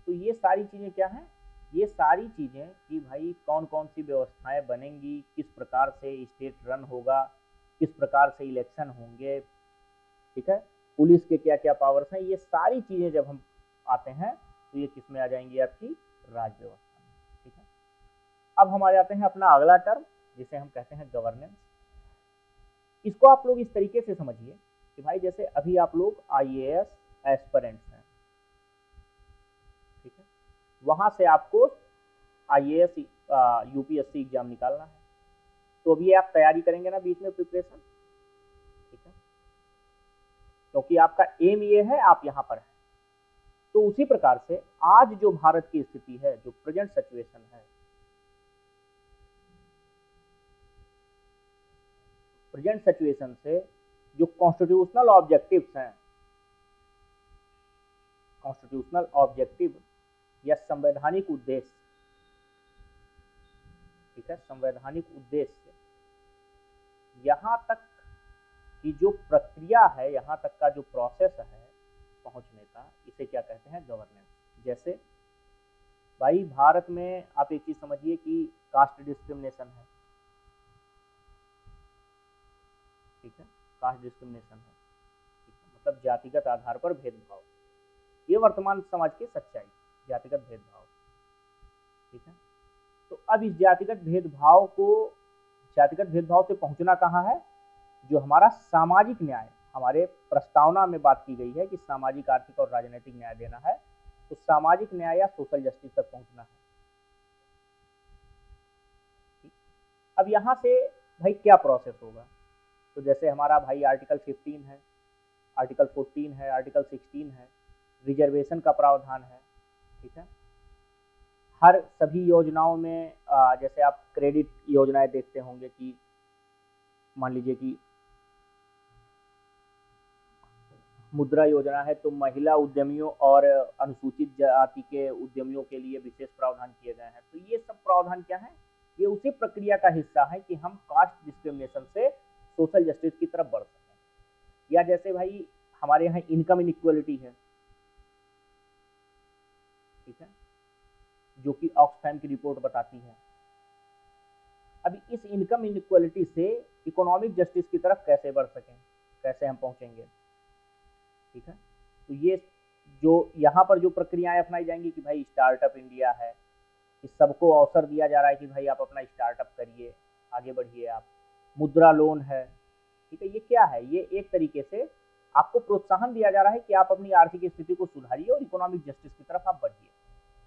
A: तो ये सारी चीज़ें क्या हैं, ये सारी चीज़ें कि भाई कौन कौन सी व्यवस्थाएं बनेंगी, किस प्रकार से स्टेट रन होगा, किस प्रकार से इलेक्शन होंगे, ठीक है, पुलिस के क्या क्या पावर्स हैं, ये सारी चीज़ें जब हम आते हैं तो ये किस में आ जाएंगी, आपकी राज व्यवस्था में। ठीक है, अब हम आ जाते हैं अपना अगला टर्म जिसे हम कहते हैं गवर्नेंस। इसको आप लोग इस तरीके से समझिए कि भाई जैसे अभी आप लोग IAS एस्पिरेंट्स हैं, ठीक है, वहां से आपको IAS UPSC एग्जाम निकालना है, तो अभी आप तैयारी करेंगे ना बीच में प्रिपरेशन, ठीक है, क्योंकि आपका एम ये है, आप यहाँ पर हैं। तो उसी प्रकार से आज जो भारत की स्थिति है, जो प्रेजेंट सिचुएशन है, प्रेजेंट सिचुएशन से जो कॉन्स्टिट्यूशनल ऑब्जेक्टिव्स हैं, कॉन्स्टिट्यूशनल ऑब्जेक्टिव या संवैधानिक उद्देश्य, ठीक है, संवैधानिक उद्देश्य, यहाँ तक की जो प्रक्रिया है, यहाँ तक का जो प्रोसेस है पहुँचने का, इसे क्या कहते हैं, गवर्नेंस। जैसे भाई भारत में आप एक चीज़ समझिए कि कास्ट डिस्क्रिमिनेशन है, ठीक है, कास्ट डिस्क्रिमिनेशन है, ठीक है, मतलब जातिगत आधार पर भेदभाव, ये वर्तमान समाज की सच्चाई, जातिगत भेदभाव, ठीक है। तो अब इस जातिगत भेदभाव से पहुंचना कहाँ है, जो हमारा सामाजिक न्याय, हमारे प्रस्तावना में बात की गई है कि सामाजिक, आर्थिक और राजनीतिक न्याय देना है, तो सामाजिक न्याय या सोशल जस्टिस तक पहुंचना है। अब यहाँ से भाई क्या प्रोसेस होगा, तो जैसे हमारा भाई आर्टिकल 15 है, आर्टिकल 14 है, आर्टिकल 16 है, रिजर्वेशन का प्रावधान है, ठीक है, हर सभी योजनाओं में जैसे आप क्रेडिट योजनाएं देखते होंगे कि मान लीजिए कि मुद्रा योजना है, तो महिला उद्यमियों और अनुसूचित जाति के उद्यमियों के लिए विशेष प्रावधान किए गए हैं। तो ये सब प्रावधान क्या है, ये उसी प्रक्रिया का हिस्सा है कि हम कास्ट डिस्क्रिमिनेशन से सोशल जस्टिस की तरफ बढ़ सकें। या जैसे भाई हमारे यहाँ इनकम इनइक्वालिटी है, ठीक है, जो कि ऑक्सफैम की रिपोर्ट बताती है। अभी इस इनकम इनइक्वालिटी से इकोनॉमिक जस्टिस की तरफ कैसे बढ़ सकें, कैसे हम पहुंचेंगे, ठीक है। तो ये जो यहाँ पर जो प्रक्रियाएं अपनाई जाएंगी कि भाई स्टार्टअप इंडिया है, कि सबको अवसर दिया जा रहा है कि भाई आप अपना स्टार्टअप करिए, आगे बढ़िए आप, मुद्रा लोन है, ठीक है, ये क्या है, ये एक तरीके से आपको प्रोत्साहन दिया जा रहा है कि आप अपनी आर्थिक स्थिति को सुधारिए और इकोनॉमिक जस्टिस की तरफ आप बढ़िए।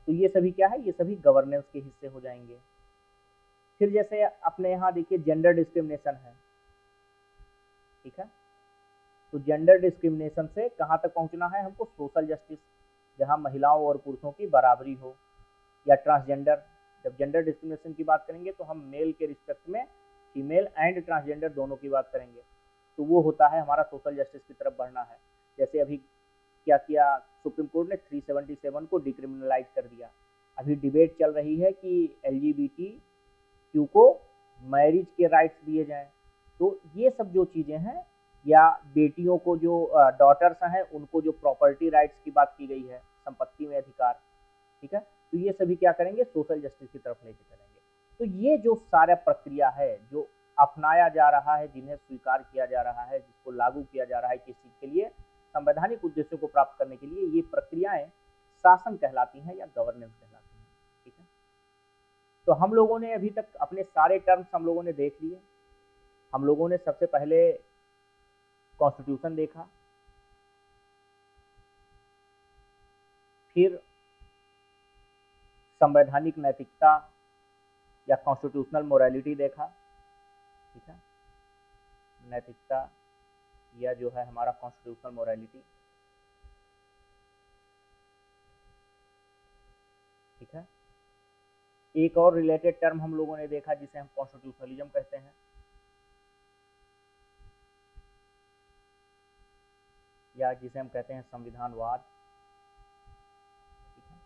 A: तो ये सभी क्या है, ये सभी गवर्नेंस के हिस्से हो जाएंगे। फिर जैसे अपने यहाँ देखिए जेंडर डिस्क्रिमिनेशन है, ठीक है, तो जेंडर डिस्क्रिमिनेशन से कहाँ तक पहुँचना है हमको, सोशल जस्टिस, जहाँ महिलाओं और पुरुषों की बराबरी हो। या ट्रांसजेंडर, जब जेंडर डिस्क्रिमिनेशन की बात करेंगे तो हम मेल के रिस्पेक्ट में फीमेल एंड ट्रांसजेंडर दोनों की बात करेंगे, तो वो होता है हमारा सोशल जस्टिस की तरफ बढ़ना है। जैसे अभी क्या किया सुप्रीम कोर्ट ने 377 को डिक्रिमिनलाइज कर दिया। अभी डिबेट चल रही है कि LGBTQ को मैरिज के राइट्स दिए जाएं। तो ये सब जो चीज़ें हैं, या बेटियों को जो डॉटर्स हैं उनको जो प्रॉपर्टी राइट्स की बात की गई है, संपत्ति में अधिकार, ठीक है, तो ये सभी क्या करेंगे, सोशल जस्टिस की तरफ लेके चलेंगे। तो ये जो सारा प्रक्रिया है, जो अपनाया जा रहा है, जिन्हें स्वीकार किया जा रहा है, जिसको लागू किया जा रहा है, किस चीज़ के लिए, संवैधानिक उद्देश्यों को प्राप्त करने के लिए, ये प्रक्रियाएं शासन कहलाती हैं या गवर्नेंस कहलाती हैं। ठीक है, तो हम लोगों ने अभी तक अपने सारे टर्म्स हम लोगों ने देख लिए। हम लोगों ने सबसे पहले कॉन्स्टिट्यूशन देखा, फिर संवैधानिक नैतिकता या कॉन्स्टिट्यूशनल मोरालिटी देखा, ठीक है, नैतिकता या जो है हमारा कॉन्स्टिट्यूशनल मोरालिटी, ठीक है। एक और रिलेटेड टर्म हम लोगों ने देखा जिसे हम कॉन्स्टिट्यूशनलिज्म कहते हैं, या जिसे हम कहते हैं संविधानवाद, ठीक है।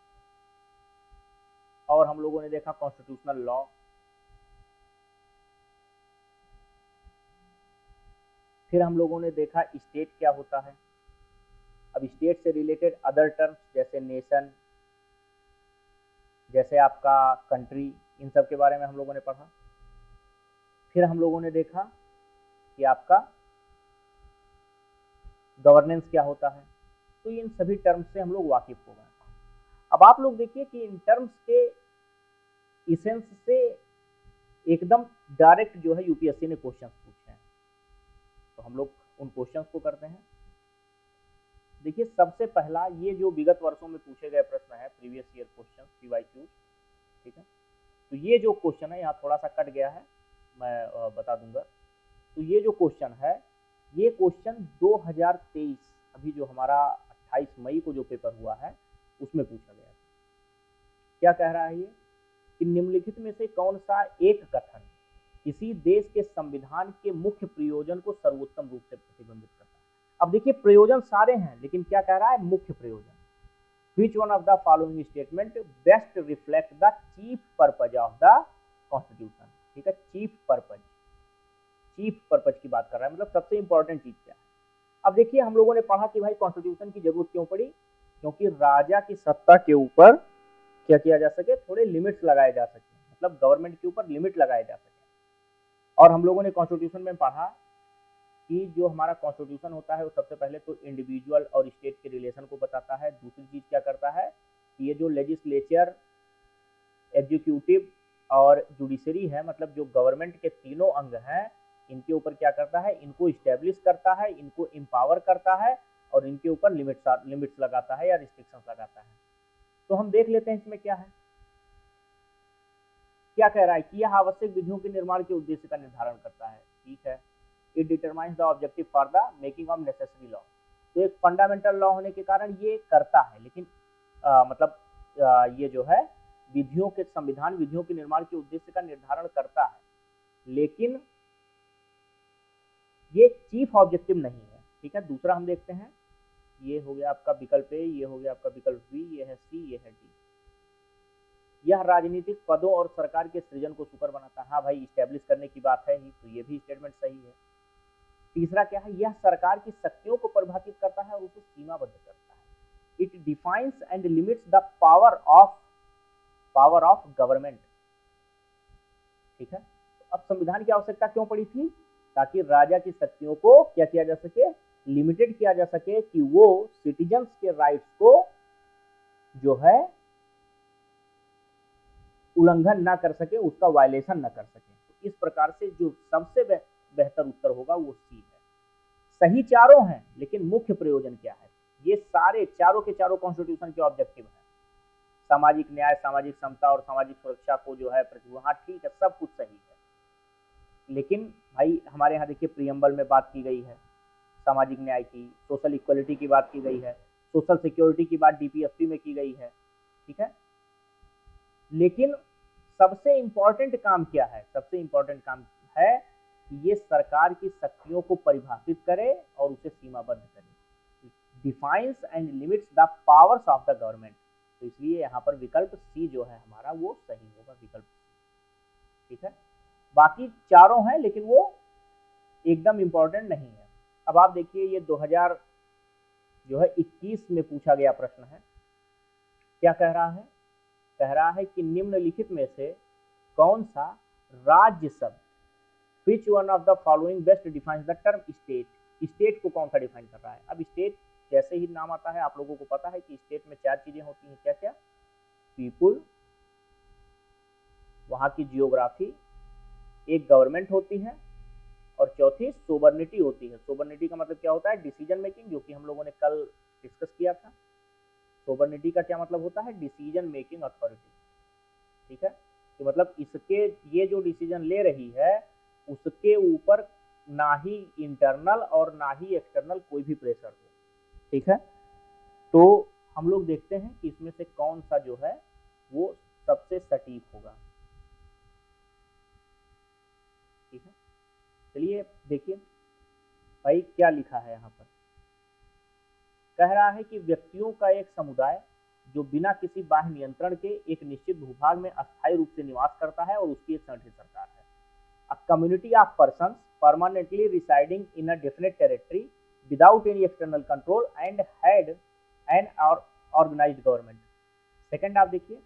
A: और हम लोगों ने देखा कॉन्स्टिट्यूशनल लॉ, फिर हम लोगों ने देखा स्टेट क्या होता है। अब स्टेट से रिलेटेड अदर टर्म्स जैसे नेशन, जैसे आपका कंट्री, इन सब के बारे में हम लोगों ने पढ़ा। फिर हम लोगों ने देखा कि आपका गवर्नेंस क्या होता है। तो इन सभी टर्म्स से हम लोग वाकिफ हो गए। अब आप लोग देखिए कि इन टर्म्स के इसेंस से एकदम डायरेक्ट जो है यूपीएससी ने क्वेश्चंस पूछे हैं, तो हम लोग उन क्वेश्चंस को करते हैं। देखिए सबसे पहला, ये जो विगत वर्षों में पूछे गए प्रश्न है, प्रीवियस ईयर क्वेश्चन पीवाईक्यू, ठीक है। तो ये जो क्वेश्चन है, यहाँ थोड़ा सा कट गया है, मैं बता दूंगा। तो ये जो क्वेश्चन है, ये क्वेश्चन 2023 अभी जो हमारा 28 मई को जो पेपर हुआ है उसमें पूछा गया था। क्या कह रहा है ये कि निम्नलिखित में से कौन सा एक कथन किसी देश के संविधान के मुख्य प्रयोजन को सर्वोत्तम रूप से प्रतिबिंबित करता है। अब देखिए प्रयोजन सारे हैं, लेकिन क्या कह रहा है, मुख्य प्रयोजन। Which one of the following statement best reflect the chief purpose of the constitution, ठीक है, चीफ पर्पज की बात कर रहा है, मतलब सबसे इंपॉर्टेंट चीज क्या है। अब देखिए हम लोगों ने पढ़ा कि भाई कॉन्स्टिट्यूशन की जरूरत क्यों पड़ी, क्योंकि राजा की सत्ता के ऊपर क्या किया जा सके, थोड़े लिमिट्स लगाए जा सके, मतलब गवर्नमेंट के ऊपर लिमिट लगाए जा सके। और हम लोगों ने कॉन्स्टिट्यूशन में पढ़ा कि जो हमारा कॉन्स्टिट्यूशन होता है वो सबसे पहले तो इंडिविजुअल और स्टेट के रिलेशन को बताता है। दूसरी चीज क्या करता है कि ये जो लेजिस्लेचर, एग्जीक्यूटिव और जुडिशरी है, मतलब जो गवर्नमेंट के तीनों अंग हैं, इनके ऊपर क्या करता है, इनको इस्टेब्लिश करता है, इनको एम्पावर करता है और इनके ऊपर लिमिट्स लगाता है या रिस्ट्रिक्शंस लगाता है। तो हम देख लेते हैं इसमें क्या है। क्या कह रहा है कि यह आवश्यक विधियों के निर्माण के उद्देश्य का निर्धारण करता है, ठीक है। It determines the objective for the making of necessary law. तो एक फंडामेंटल लॉ होने के कारण ये करता है, लेकिन ये जो है विधियों के, संविधान विधियों के निर्माण के उद्देश्य का निर्धारण करता है, लेकिन ये चीफ ऑब्जेक्टिव नहीं है, ठीक है। दूसरा हम देखते हैं, ये हो गया आपका विकल्प ए, ये हो गया आपका विकल्प बी, ये है सी, ये है डी। यह राजनीतिक पदों और सरकार के सृजन को सुकर बनाता है। हाँ भाई, इस्टेब्लिश करने की बात है ही, तो ये भी स्टेटमेंट सही है। तीसरा क्या है, यह सरकार की शक्तियों को परिभाषित करता है और उसे सीमाबद्ध करता है। It defines and limits the power of government, ठीक है। अब संविधान की आवश्यकता क्यों पड़ी थी, ताकि राजा की शक्तियों को क्या किया जा सके, लिमिटेड किया जा सके, कि वो सिटीजन्स के राइट्स को जो है उल्लंघन ना कर सके, उसका वायलेशन ना कर सके। तो इस प्रकार से जो सबसे बेहतर उत्तर होगा वो सी है। सही चारों हैं, लेकिन मुख्य प्रयोजन क्या है, ये सारे चारों के चारों कॉन्स्टिट्यूशन के ऑब्जेक्टिव हैं। सामाजिक न्याय, सामाजिक समता और सामाजिक सुरक्षा को जो है हाँ ठीक है, सब कुछ सही है, लेकिन भाई हमारे यहाँ देखिए प्रीएम्बल में बात की गई है सामाजिक न्याय की, सोशल इक्वलिटी की बात की गई है, सोशल सिक्योरिटी की बात डीपीएफटी में की गई है, ठीक है। लेकिन सबसे इंपॉर्टेंट काम क्या है, सबसे इंपॉर्टेंट काम है कि ये सरकार की शक्तियों को परिभाषित करे और उसे सीमाबद्ध करे। Defines and limits the powers of the government. तो इसलिए यहाँ पर विकल्प सी जो है हमारा वो सही होगा, विकल्प सी, ठीक है। बाकी चारों हैं, लेकिन वो एकदम इंपॉर्टेंट नहीं है। अब आप देखिए ये 2021 में पूछा गया प्रश्न है। क्या कह रहा है, कह रहा है कि निम्नलिखित में से कौन सा राज्य शब्द, which one of the following best defines the term state, state को कौन सा डिफाइन कर रहा है। अब स्टेट जैसे ही नाम आता है, आप लोगों को पता है कि स्टेट में चार चीजें होती हैं, क्या क्या, पीपुल, वहां की जियोग्राफी, एक गवर्नमेंट होती है और चौथी सोबर्निटी होती है। सोबर्निटी का मतलब क्या होता है? डिसीजन मेकिंग, जो कि हम लोगों ने कल डिस्कस किया था। सोबर्निटी का क्या मतलब होता है? डिसीजन मेकिंग अथॉरिटी, ठीक है। तो मतलब इसके ये जो डिसीजन ले रही है उसके ऊपर ना ही इंटरनल और ना ही एक्सटर्नल कोई भी प्रेशर हो, ठीक है। तो हम लोग देखते हैं कि इसमें से कौन सा जो है वो सबसे सटीक होगा, ठीक है। चलिए देखिए भाई क्या लिखा है यहाँ पर। कह रहा है कि व्यक्तियों का एक समुदाय जो बिना किसी बाह्य नियंत्रण के एक निश्चित भूभाग में अस्थायी रूप से निवास करता है और उसकी एक संगठित सरकार है। A community of persons permanently residing in a definite territory without any external control and had an organized government। Second आप देखिए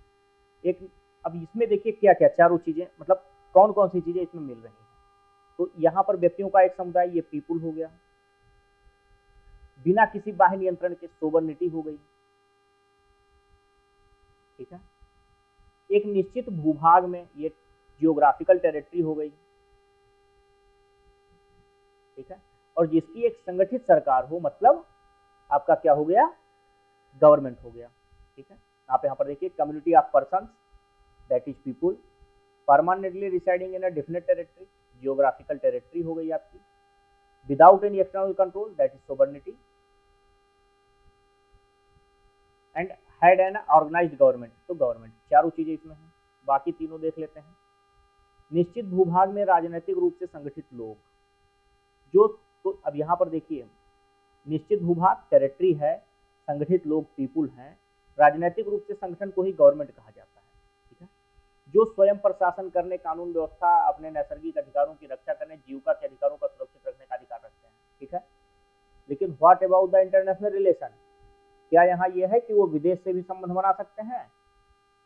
A: एक, अब इसमें देखिए क्या क्या चारों चीजें, मतलब कौन कौन सी चीजें इसमें मिल रही हैं। तो यहाँ पर व्यक्तियों का एक समुदाय, ये पीपुल हो गया, बिना किसी बाह्य नियंत्रण के सोबर्निटी हो गई, ठीक है। एक निश्चित भूभाग में, ये जियोग्राफिकल टेरिटरी हो गई, ठीक है। और जिसकी एक संगठित सरकार हो, मतलब आपका क्या हो गया? गवर्नमेंट हो गया, ठीक है। आप यहाँ पर देखिए community of persons that is people permanently residing in a definite territory, geographical territory हो गई आपकी, without any external control that is sovereignty, and had an organised government, तो गवर्नमेंट। चारों चीजें इसमें हैं। बाकी तीनों देख लेते हैं। निश्चित भूभाग में राजनीतिक रूप से संगठित लोग, जो, तो अब यहाँ पर देखिए निश्चित भूभाग टेरिटरी है, संगठित लोग पीपुल हैं, राजनीतिक रूप से संगठन को ही गवर्नमेंट कहा जाता है, ठीक है। जो स्वयं प्रशासन करने, कानून व्यवस्था, अपने नैसर्गिक अधिकारों की रक्षा करने, जीविका के अधिकारों का सुरक्षित रखने का अधिकार रखते हैं, ठीक है। लेकिन what about the international relation, क्या यहाँ यह है कि वो विदेश से भी संबंध बना सकते हैं?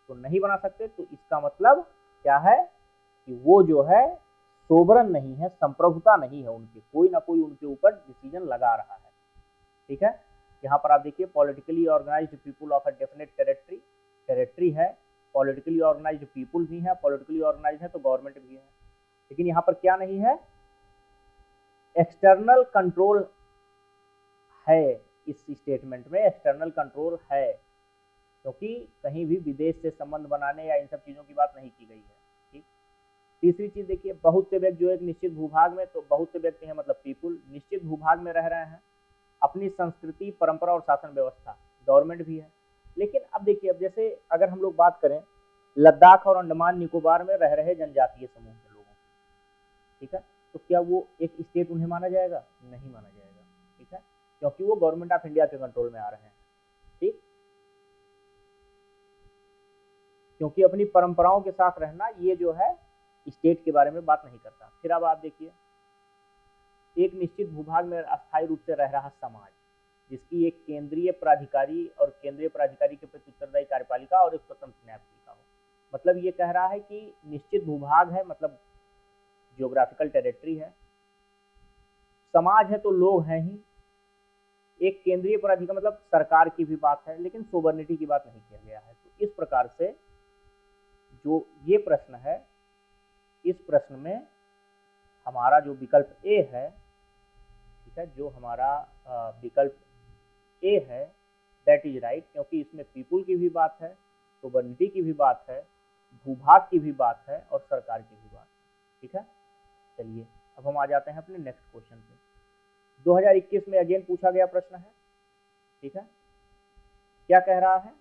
A: तो नहीं बना सकते। तो इसका मतलब क्या है कि वो जो है सोवरन नहीं है, संप्रभुता नहीं है उनकी, कोई ना कोई उनके ऊपर डिसीजन लगा रहा है, ठीक है। यहाँ पर आप देखिए politically organized people of a definite territory, territory है, पॉलिटिकली ऑर्गेनाइज्ड पीपुल भी है, पॉलिटिकली ऑर्गेनाइज्ड है तो गवर्नमेंट भी है। लेकिन यहाँ पर क्या नहीं है? एक्सटर्नल कंट्रोल है, इस स्टेटमेंट में एक्सटर्नल कंट्रोल है, क्योंकि कहीं भी विदेश से संबंध बनाने या इन सब चीजों की बात नहीं की गई है, ठीक। तीसरी चीज देखिए, बहुत से व्यक्ति जो एक निश्चित भूभाग में, तो बहुत से व्यक्ति हैं मतलब पीपुल निश्चित भूभाग में रह रहे हैं, अपनी संस्कृति, परंपरा और शासन व्यवस्था, गवर्नमेंट भी है। लेकिन अब देखिए, अब जैसे अगर हम लोग बात करें लद्दाख और अंडमान निकोबार में रह रहे जनजातीय समूह के लोगों, ठीक है, तो क्या वो एक स्टेट उन्हें माना जाएगा? नहीं माना जाएगा, ठीक है, क्योंकि वो गवर्नमेंट ऑफ इंडिया के कंट्रोल में आ रहे हैं, ठीक। क्योंकि अपनी परंपराओं के साथ रहना ये जो है स्टेट के बारे में बात नहीं करता। फिर अब आप देखिए एक निश्चित भूभाग में अस्थायी रूप से रह रहा समाज, जिसकी एक केंद्रीय प्राधिकारी और केंद्रीय प्राधिकारी के प्रति उत्तरदायी कार्यपालिका और एक स्वतंत्र न्यायपालिका हो। मतलब ये कह रहा है कि निश्चित भूभाग है, मतलब जियोग्राफिकल टेरिटरी है, समाज है तो लोग हैं ही, एक केंद्रीय प्राधिकारी मतलब सरकार की भी बात है, लेकिन सोबर्निटी की बात नहीं किया गया है। तो इस प्रकार से जो ये प्रश्न है, इस प्रश्न में हमारा जो विकल्प ए है, ठीक है, जो हमारा विकल्प ए है दैट इज राइट, क्योंकि इसमें पीपुल की भी बात है, सोबर्निटी की भी बात है, भूभाग की भी बात है और सरकार की भी बात है, ठीक है। चलिए अब हम आ जाते हैं अपने नेक्स्ट क्वेश्चन पे। 2021 में अगेन पूछा गया प्रश्न है, ठीक है। क्या कह रहा है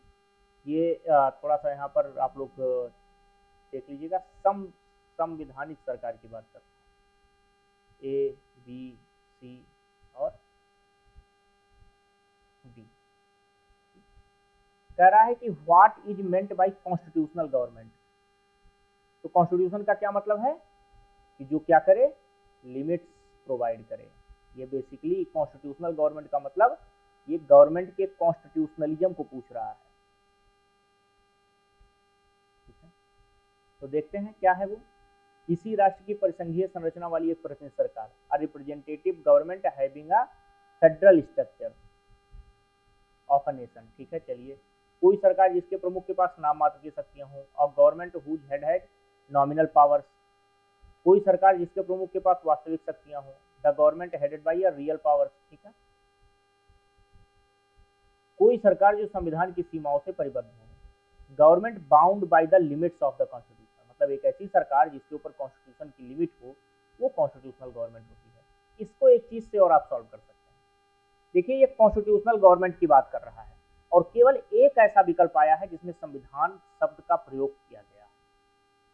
A: ये, थोड़ा सा यहाँ पर आप लोग देख लीजिएगा। संवैधानिक सरकार की बात करते हैं, ए बी सी और डी। कह रहा है कि what is meant by constitutional government. तो कॉन्स्टिट्यूशन का क्या मतलब है कि जो क्या करे, लिमिट्स प्रोवाइड करे। ये बेसिकली कॉन्स्टिट्यूशनल गवर्नमेंट का मतलब ये गवर्नमेंट के कॉन्स्टिट्यूशनलिज्म को पूछ रहा है, ठीक है। तो देखते हैं क्या है वो। किसी राष्ट्र की परिसंघीय संरचना वाली एक प्रतिनिधि सरकार, a representative government having a federal structure of a nation, ठीक है। चलिए, कोई सरकार जिसके प्रमुख के पास नाम मात्र की शक्तियां हों, और government whose head had nominal powers, कोई सरकार जिसके प्रमुख के पास वास्तविक शक्तियां हो, the government headed by a real power, ठीक है। कोई सरकार जो संविधान की सीमाओं से परिबद्ध हो, government bound by the limits of the constitution, मतलब एक ऐसी सरकार जिसके ऊपर कॉन्स्टिट्यूशन की लिमिट हो, वो कॉन्स्टिट्यूशनल गवर्नमेंट होती है। इसको एक चीज से और आप सॉल्व कर सकते हैं। देखिए ये कॉन्स्टिट्यूशनल गवर्नमेंट की बात कर रहा है और केवल एक ऐसा विकल्प आया है जिसमें संविधान शब्द का प्रयोग किया गया है,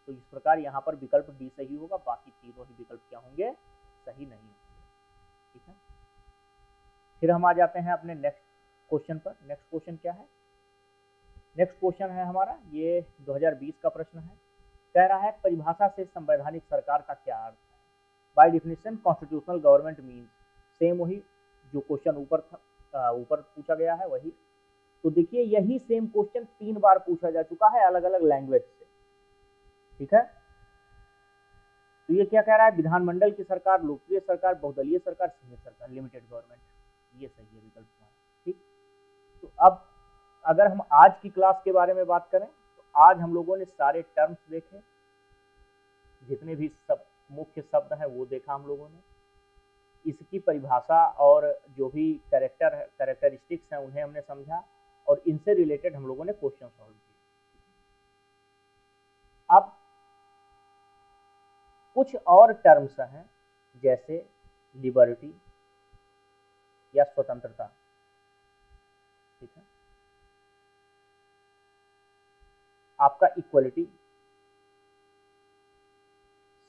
A: तो इस प्रकार यहाँ पर विकल्प डी सही होगा, बाकी तीनों ही विकल्प क्या होंगे, सही नहीं होंगे, ठीक है। फिर हम आ जाते हैं अपने नेक्स्ट क्वेश्चन पर। नेक्स्ट क्वेश्चन क्या है, नेक्स्ट क्वेश्चन है हमारा ये 2020 का प्रश्न है। कह रहा है परिभाषा से संवैधानिक सरकार का क्या अर्थ है। By definition constitutional government means, same वही जो क्वेश्चन ऊपर था, ऊपर पूछा गया है वही। तो देखिए यही सेम क्वेश्चन 3 बार पूछा जा चुका है अलग अलग लैंग्वेज से, ठीक है। तो ये क्या कह रहा है, विधानमंडल की सरकार, लोकप्रिय सरकार, बहुदलीय सरकार, सीमित सरकार, लिमिटेड गवर्नमेंट, ये सही है विकल्प, ठीक। तो अब अगर हम आज की क्लास के बारे में बात करें तो आज हम लोगों ने सारे टर्म्स देखे, जितने भी सब मुख्य शब्द हैं वो देखा हम लोगों ने, इसकी परिभाषा और जो भी कैरेक्टरिस्टिक्स हैं उन्हें हमने समझा और इनसे रिलेटेड हम लोगों ने क्वेश्चन सॉल्व किए। अब कुछ और टर्म्स हैं जैसे लिबर्टी या स्वतंत्रता, ठीक है, आपका इक्वलिटी,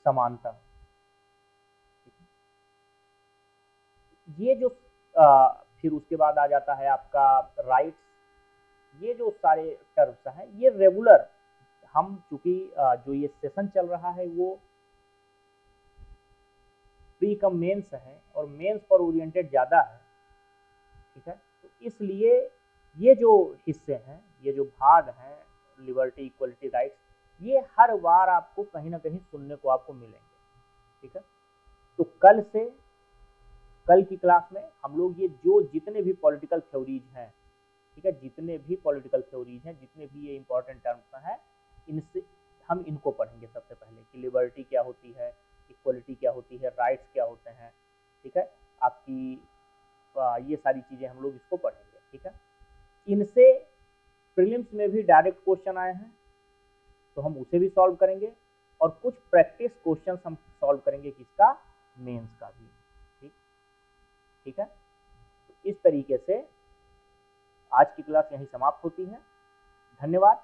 A: समानता, ठीक है। ये जो फिर उसके बाद आ जाता है आपका राइट्स, ये जो सारे टर्म्स हैं ये रेगुलर, हम चूंकि जो ये सेशन चल रहा है वो प्री कम मेंस है और मेंस पर ओरिएंटेड ज़्यादा है, ठीक है। तो इसलिए ये जो हिस्से हैं, ये जो भाग हैं, लिबर्टी, इक्वलिटी, राइट्स, ये हर बार आपको कहीं ना कहीं सुनने को आपको मिलेंगे, ठीक है। तो कल की क्लास में हम लोग ये जो जितने भी पॉलिटिकल थ्योरीज हैं, ठीक है, जितने भी पॉलिटिकल थ्योरीज हैं, जितने भी ये इंपॉर्टेंट टर्म्स हैं, इनसे हम इनको पढ़ेंगे सबसे पहले कि लिबर्टी क्या होती है, इक्वलिटी क्या होती है, राइट्स क्या होते हैं, ठीक है। आपकी ये सारी चीज़ें हम लोग इसको पढ़ेंगे, ठीक है। इनसे प्रीलिम्स में भी डायरेक्ट क्वेश्चन आए हैं तो हम उसे भी सॉल्व करेंगे और कुछ प्रैक्टिस क्वेश्चन हम सॉल्व करेंगे किसका, मेंस का भी, ठीक, ठीक है। तो इस तरीके से आज की क्लास यहीं समाप्त होती है। धन्यवाद।